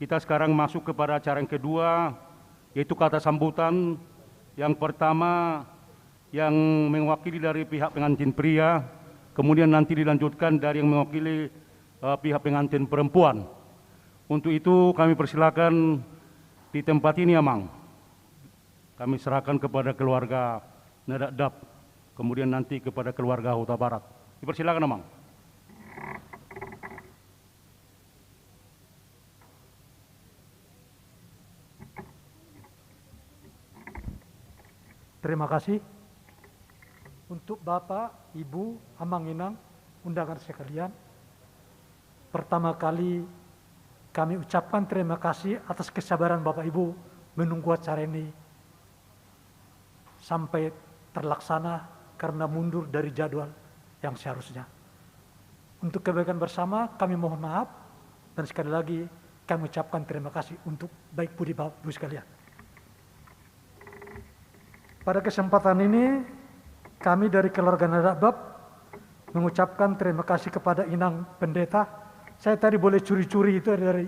kita sekarang masuk kepada acara yang kedua, yaitu kata sambutan. Yang pertama yang mewakili dari pihak pengantin pria, kemudian nanti dilanjutkan dari yang mewakili pihak pengantin perempuan. Untuk itu kami persilakan di tempat ini, Amang. Kami serahkan kepada keluarga Nadab, kemudian nanti kepada keluarga Huta Barat. Dipersilakan, Amang. Terima kasih untuk Bapak, Ibu, Amang Inang, undangan sekalian. Pertama kali kami ucapkan terima kasih atas kesabaran Bapak Ibu menunggu acara ini sampai terlaksana karena mundur dari jadwal yang seharusnya. Untuk kebaikan bersama kami mohon maaf dan sekali lagi kami ucapkan terima kasih untuk baik budi Bapak Ibu sekalian. Pada kesempatan ini, kami dari keluarga Nadab mengucapkan terima kasih kepada Inang Pendeta. Saya tadi boleh curi-curi itu dari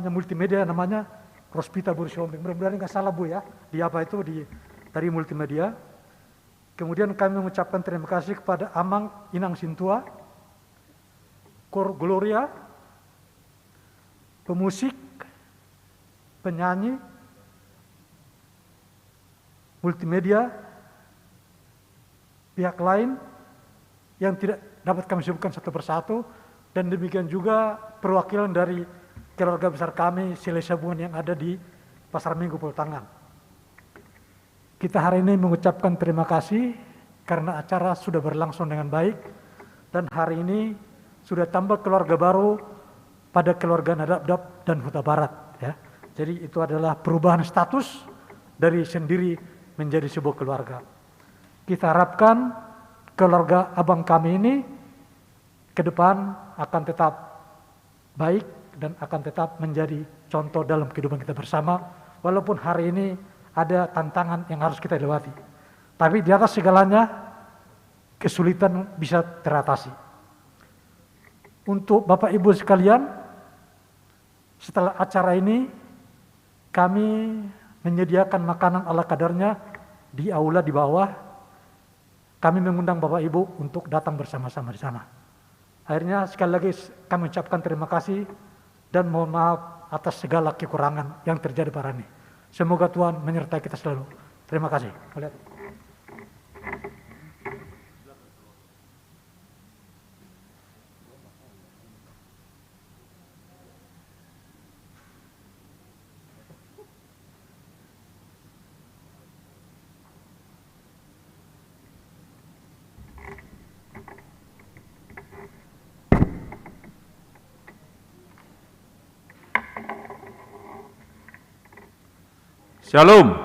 multimedia namanya Rospita Borusi Hombing. Mudah-mudahan nggak salah Bu ya. Di apa itu dari multimedia. Kemudian kami mengucapkan terima kasih kepada Amang Inang Sintua, Kor Gloria, pemusik, penyanyi, multimedia, pihak lain yang tidak dapat kami sebutkan satu persatu, dan demikian juga perwakilan dari keluarga besar kami, Silesiabuan yang ada di Pasar Minggu Pultangan. Kita hari ini mengucapkan terima kasih karena acara sudah berlangsung dengan baik, dan hari ini sudah tambah keluarga baru pada keluarga Nadab dan Huta Barat. Ya. Jadi itu adalah perubahan status dari sendiri menjadi sebuah keluarga. Kita harapkan keluarga abang kami ini ke depan akan tetap baik dan akan tetap menjadi contoh dalam kehidupan kita bersama, walaupun hari ini ada tantangan yang harus kita lewati. Tapi di atas segalanya kesulitan bisa teratasi. Untuk Bapak Ibu sekalian, setelah acara ini kami menyediakan makanan ala kadarnya di aula di bawah. Kami mengundang Bapak Ibu untuk datang bersama-sama di sana. Akhirnya sekali lagi kami ucapkan terima kasih dan mohon maaf atas segala kekurangan yang terjadi pada ini. Semoga Tuhan menyertai kita selalu. Terima kasih. Shalom.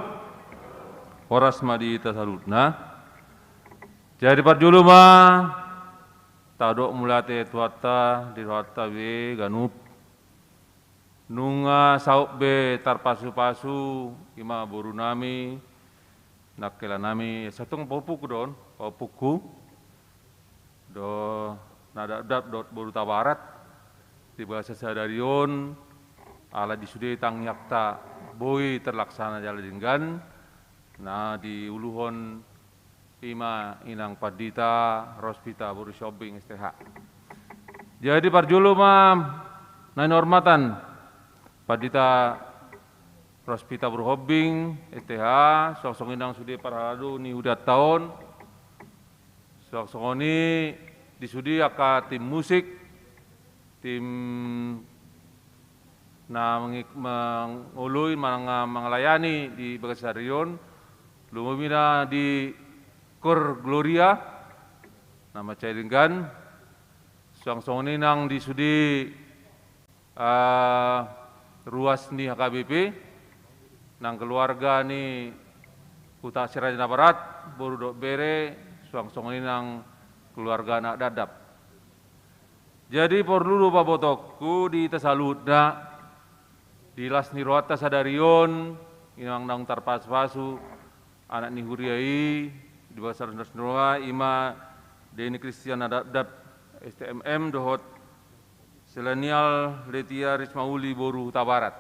Horas madi tasalutna. Jadi parjuluma tadok mulate tuata di tuata be ganup. Nunga sauk be tarpasu-pasu ima boru nami nakela nami satung popuku don popuku do nadadap dot boru tabarat di bahasa sadarion ala di sude tang yakta boy terlaksana jaladinggan nah di uluhon ima inang padita rospita boru shopping STH. Jadi parjuluma nain hormatan padita rospita boru hobbing STH sok-sok inang sude paradu ni udah tahun sok-sok ini disudi aka tim musik tim na mengului mengelayani di Bagasarion lumumina di Kor Gloria nama cairingan song-song ini nang disudi ruas ni HKBP nang keluarga ni Kuta Sirajana Barat boru dok bere song-song ini nang keluarga anak dadap. Jadi perlu lupa botokku di tasalutna di las nirwata sadarion inang nang tarpas-pasu anak ni huriai di basar nasnoa ima Deni Christian dadap STMM dohot selenial Letia Rismauli boru Tabarat.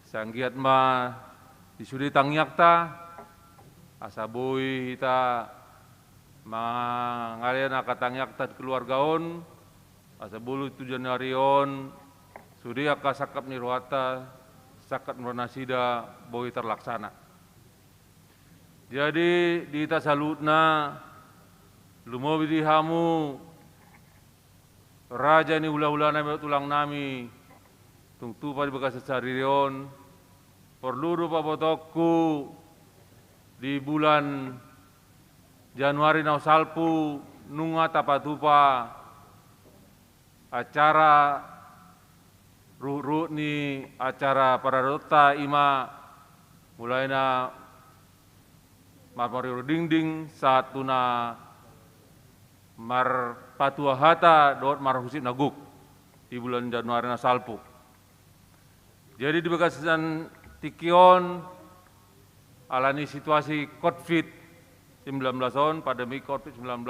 Sanggiat ma disudi tangyakta asaboi hita mangalian akatangyakta keluargaon asabulu tujanarion sudi aka sakap nirwata sakat nurwanasida boi terlaksana. Jadi di tasalutna lumobi di hamu raja ni ula-ula nami tulang nami tungtu pada bekas saririon perlu rupa botokku di bulan Januari nau salpu nunga tapatupa acara ruh ni acara paradota ima mulai na marmariru dingding saat tuna mar patua hata dot mar husip naguk di bulan Januari na salpu. Jadi di Bagasan Tikion alani situasi COVID-19 on pandemi COVID-19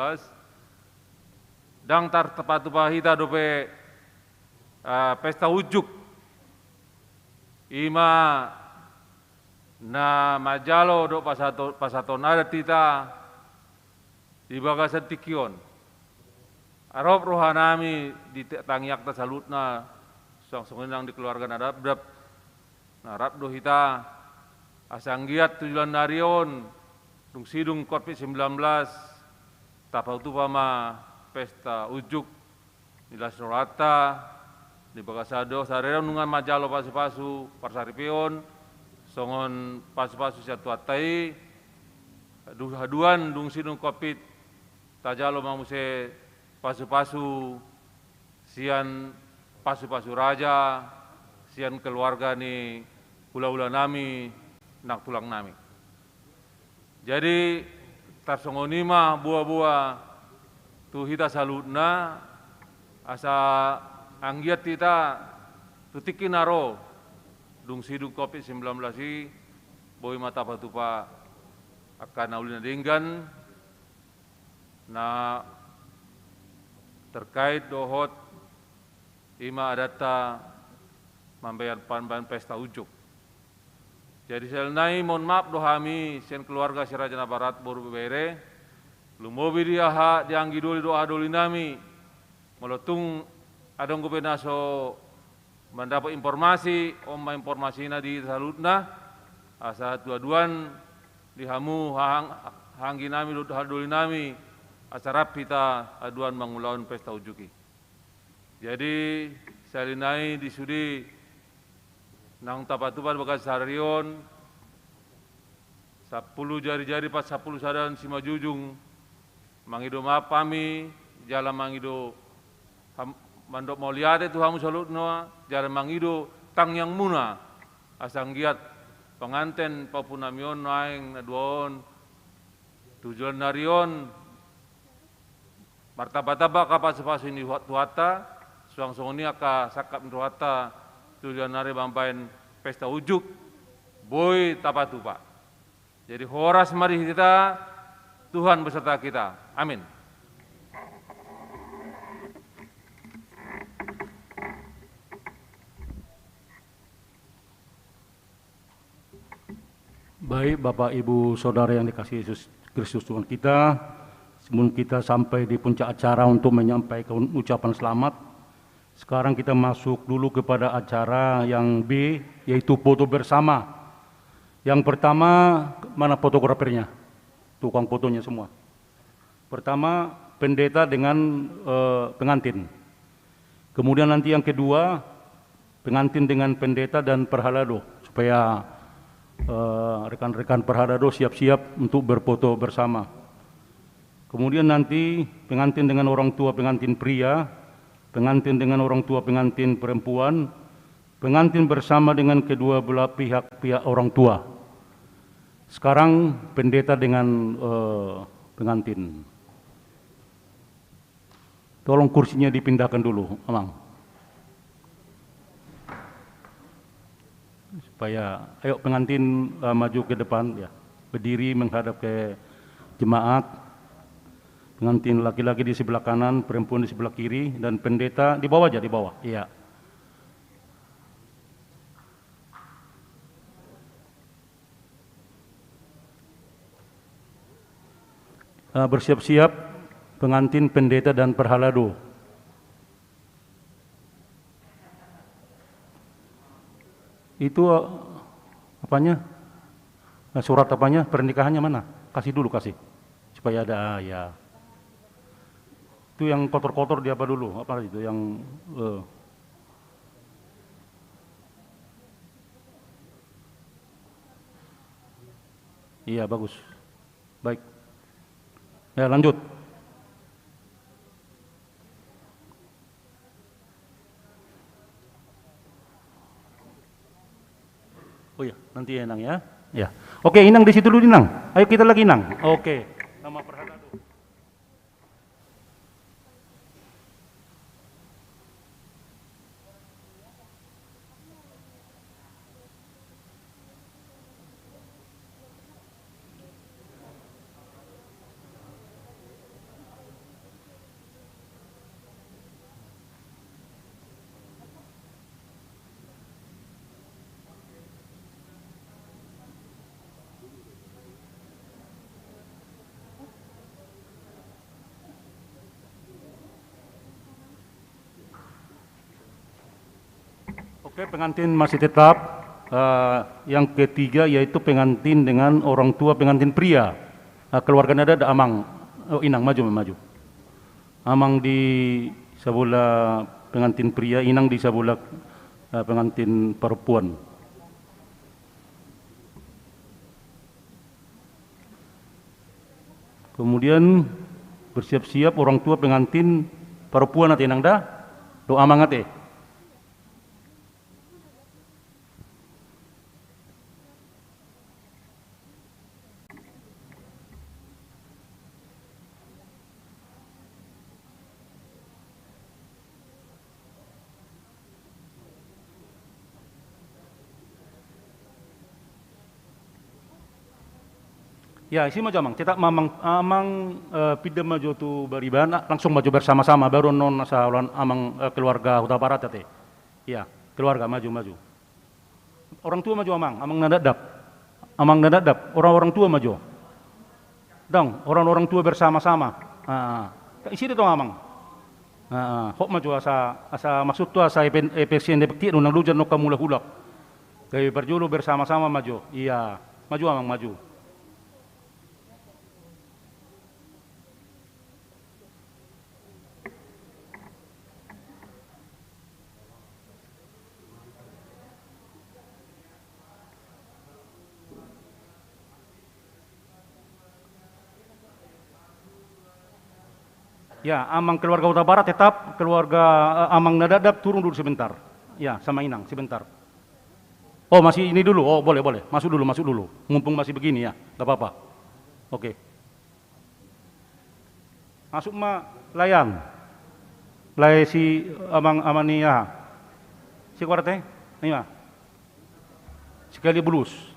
dang tar tepat hita dope pesta ujuk ima na majalo do pasaton ada tita di Bagasan Tikion arop rohanami di tangyak tasalutna song-song nang di keluarga nadabdab narap do hita asanggiat tujuan narion dung sidung COVID-19 tapau tu pama pesta ujuk di Lasnorata di Bagasado sarera nungan majalo pasu-pasu parsaripion songon pasu-pasu siatuatai haduan dung sidung COVID tajalo mamuse pasu-pasu sian pasu-pasu raja sian keluarga ni ula-ula nami nak tulang nami. Jadi tarsongonima buah-buah tu hita salutna asa anggiat kita tutikin naro dung sidung COVID-19 si boy mata patupa akan naulina dinggan na terkait dohot ima adata mambayan pan-pan pesta ujuk. Jadi selnai mohon maaf dohami sen keluarga Sirajana Barat boru bebere lumobi diaha dianggi doli doa doli nami melotung adong gubenaso mendapat informasi omma informasina di salutna asa dua-duan dihamu hanggi nami doa doli nami asarap kita aduan mangulaun pesta ujuki. Jadi salinai disudi nang tapatupan bekas sarion 10 jari-jari pas 10 sadan sima jujung mangido mapami jalan mangido mandok mauliate tu hamu salut noa jalan mangido tang yang muna asanggiat penganten papunamion naing naduon tujuan narion martaba-taba kapas-pasu ini tuata suang-suang ini aka sakap tuata tujuan nari bampain pesta ujuk boy tapatu Pak. Jadi horas mari kita, Tuhan beserta kita. Amin. Baik Bapak Ibu Saudara yang dikasihi Yesus Kristus Tuhan kita, sebelum kita sampai di puncak acara untuk menyampaikan ucapan selamat, sekarang kita masuk dulu kepada acara yang B, yaitu foto bersama. Yang pertama, mana fotografernya? Tukang fotonya semua. Pertama, pendeta dengan pengantin. Kemudian nanti yang kedua, pengantin dengan pendeta dan perhalado, supaya rekan-rekan perhalado siap-siap untuk berfoto bersama. Kemudian nanti pengantin dengan orang tua pengantin pria, pengantin dengan orang tua pengantin perempuan, pengantin bersama dengan kedua belah pihak orang tua. Sekarang pendeta dengan pengantin. Tolong kursinya dipindahkan dulu, Amang. Supaya, ayo pengantin maju ke depan, ya, berdiri menghadap ke jemaat. Pengantin laki-laki di sebelah kanan, perempuan di sebelah kiri, dan pendeta di bawah aja, di bawah. Iya. Bersiap-siap pengantin, pendeta, dan perhalado. Itu apanya? Surat apanya? Pernikahannya mana? Kasih dulu, kasih. Supaya ada, ya. Itu yang kotor-kotor di apa dulu? Apa itu yang iya, bagus. Baik. Ya, lanjut. Oh ya, nanti ya Inang ya. Ya. Oke, Inang di situ dulu Inang. Ayo kita lagi Inang. Oke. Nama perhalado. Oke, pengantin masih tetap. Yang ketiga yaitu pengantin dengan orang tua pengantin pria. Keluarganya ada Amang. Oh, Inang maju. Amang di sebelah pengantin pria, Inang di sebelah pengantin perempuan. Kemudian bersiap-siap orang tua pengantin perempuan ate Inang dah. Doa Amang ate. Ya, isi maju Amang. Cetak Amang pindah maju tu beriban, langsung maju bersama-sama. Baru non asalan Amang keluarga Huta Barat tadi. Ya, keluarga maju. Orang tua maju Amang nadadap. Amang nadadap. Orang-orang tua maju. Dong, orang-orang tua bersama-sama. Isi itu Amang. Hok maju asa maksud tu asa EPSN depekti nang lujan no kamula hulak. Kayak berjulu bersama-sama maju. Iya, maju Amang maju. Ya, Amang keluarga Huta Barat tetap, keluarga Amang nadadap turun dulu sebentar. Ya, sama Inang sebentar. Oh masih ini dulu, oh boleh, masuk dulu, mumpung masih begini ya, gak apa-apa. Oke. Masuk layan, lay si amani ya, si kuarte, nih mah, sekali bulus.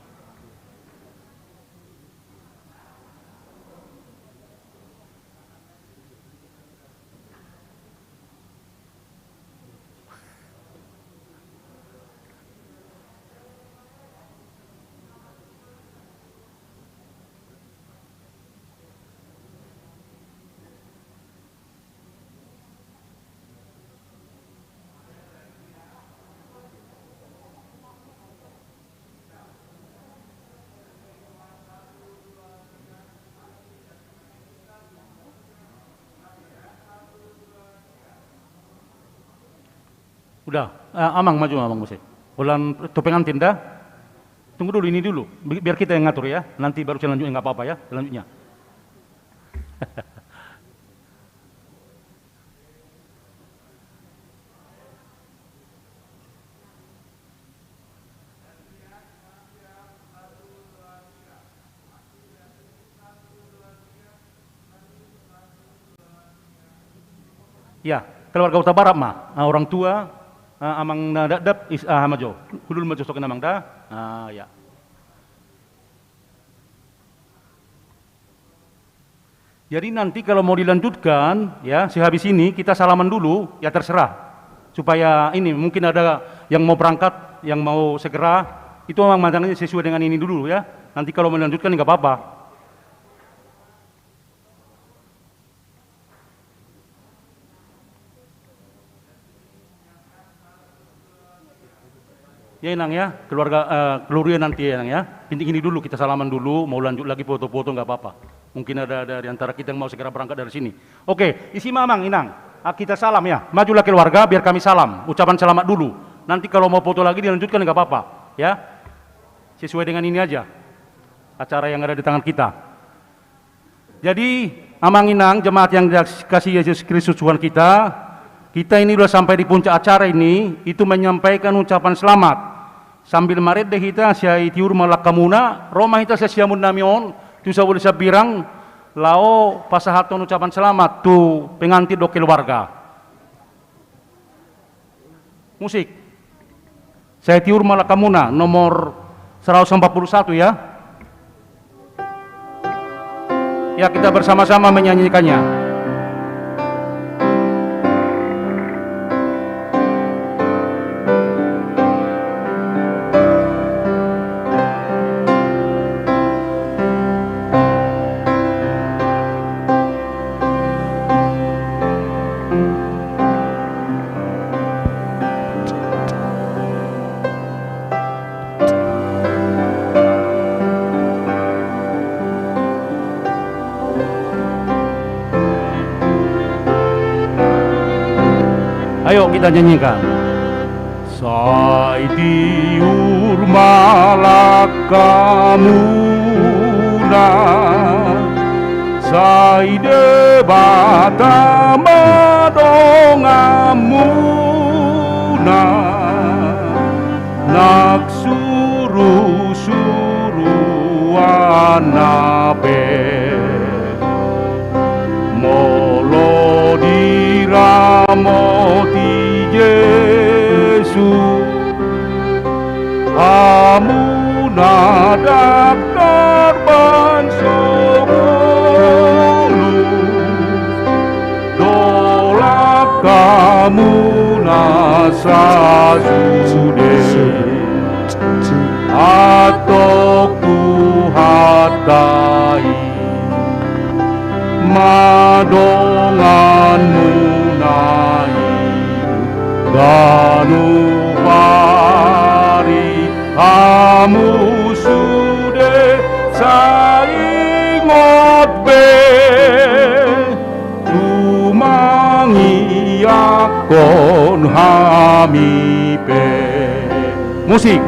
Udah, Amang maju Amang Bose. Ulan topengan tinda. Tunggu dulu ini dulu, biar kita yang ngatur ya. Nanti baru selanjutnya nggak apa-apa ya, selanjutnya. Ya, keluarga Huta Barat mah, orang tua, amang dadap is majo. Hulul majo sokin amang da. Ya. Jadi nanti kalau mau dilanjutkan, ya, sehabis ini kita salaman dulu, ya terserah. Supaya ini mungkin ada yang mau berangkat, yang mau segera, itu memang matangnya sesuai dengan ini dulu ya. Nanti kalau melanjutkan nggak apa-apa. Ya Inang ya, keluarga nanti ya Inang ya. Penting ini dulu kita salaman dulu, mau lanjut lagi foto-foto nggak apa-apa. Mungkin ada di antara kita yang mau segera berangkat dari sini. Oke, isi mamang Inang, kita salam ya. Majulah keluarga biar kami salam, ucapan selamat dulu. Nanti kalau mau foto lagi dilanjutkan nggak apa-apa, ya. Sesuai dengan ini aja, acara yang ada di tangan kita. Jadi, Amang Inang, jemaat yang dikasih Yesus Kristus Tuhan kita ini sudah sampai di puncak acara ini, itu menyampaikan ucapan selamat. Sambil maret deh kita, siya itiur malakamuna, Roma kita siamun namion, tu sa boleh sabirang, lao pasahaton ucapan selamat, tu pengantin do keluarga. Musik. Saya tiur malakamuna, nomor 141 ya. Ya kita bersama-sama menyanyikannya. Ayo kita nyanyikan. Sai tiur malakamuna, sai debata madongamuna, nak suruh-suruhan nabe, molo diramoti Yesu, amuna daftar bansomulu, dolak kamuna sasude, atok tuhatai, madongan munai, ganu pari amu sude saingot be tumangi akon hamipe. Musik.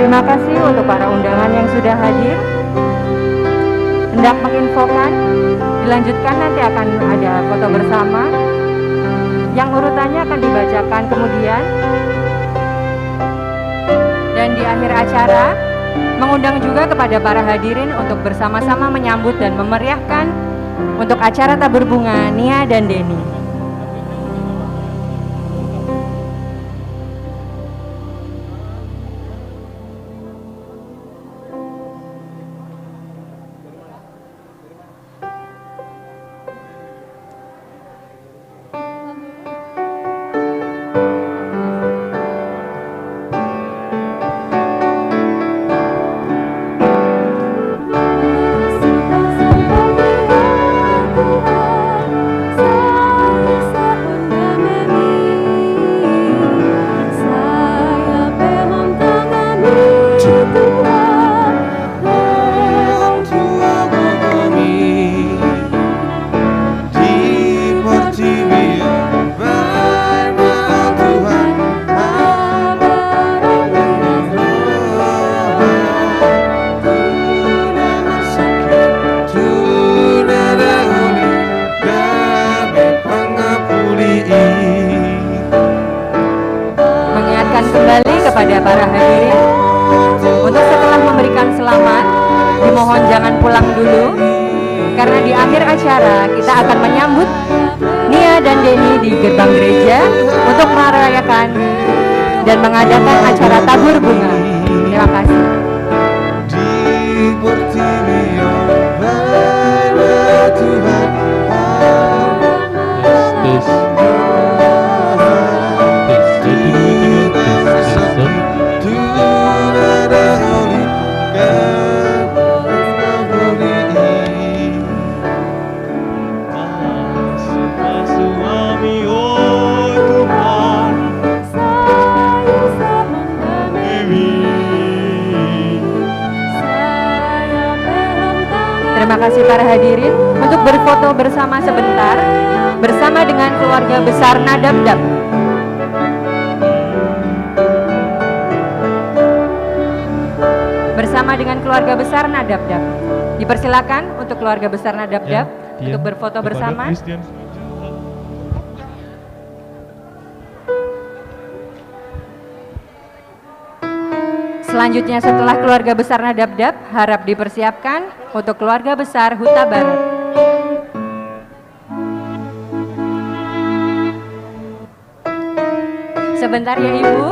Terima kasih untuk para undangan yang sudah hadir. Hendak menginfokan, dilanjutkan nanti akan ada foto bersama yang urutannya akan dibacakan kemudian. Dan di akhir acara, mengundang juga kepada para hadirin untuk bersama-sama menyambut dan memeriahkan untuk acara tabur bunga Nia dan Denny. Kepada para hadirin untuk setelah memberikan selamat dimohon jangan pulang dulu karena di akhir acara kita akan menyambut Nia dan Denny di gerbang gereja untuk merayakan dan mengadakan acara tabur bunga. Terima kasih. Terima kasih para hadirin untuk berfoto bersama sebentar bersama dengan keluarga besar Nadabdab. Bersama dengan keluarga besar Nadabdab. Dipersilakan untuk keluarga besar Nadabdab untuk berfoto bersama. Selanjutnya setelah keluarga besar Nadabdab, harap dipersiapkan untuk keluarga besar Huta Barat. Sebentar ya Ibu.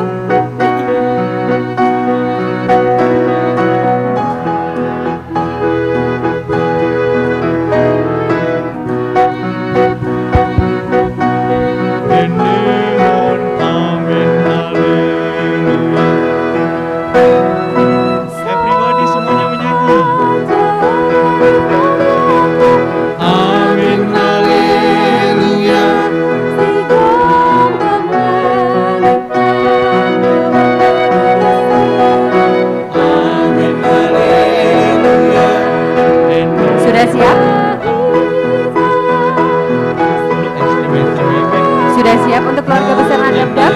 Sudah siap untuk keluarga besar Nadabdab?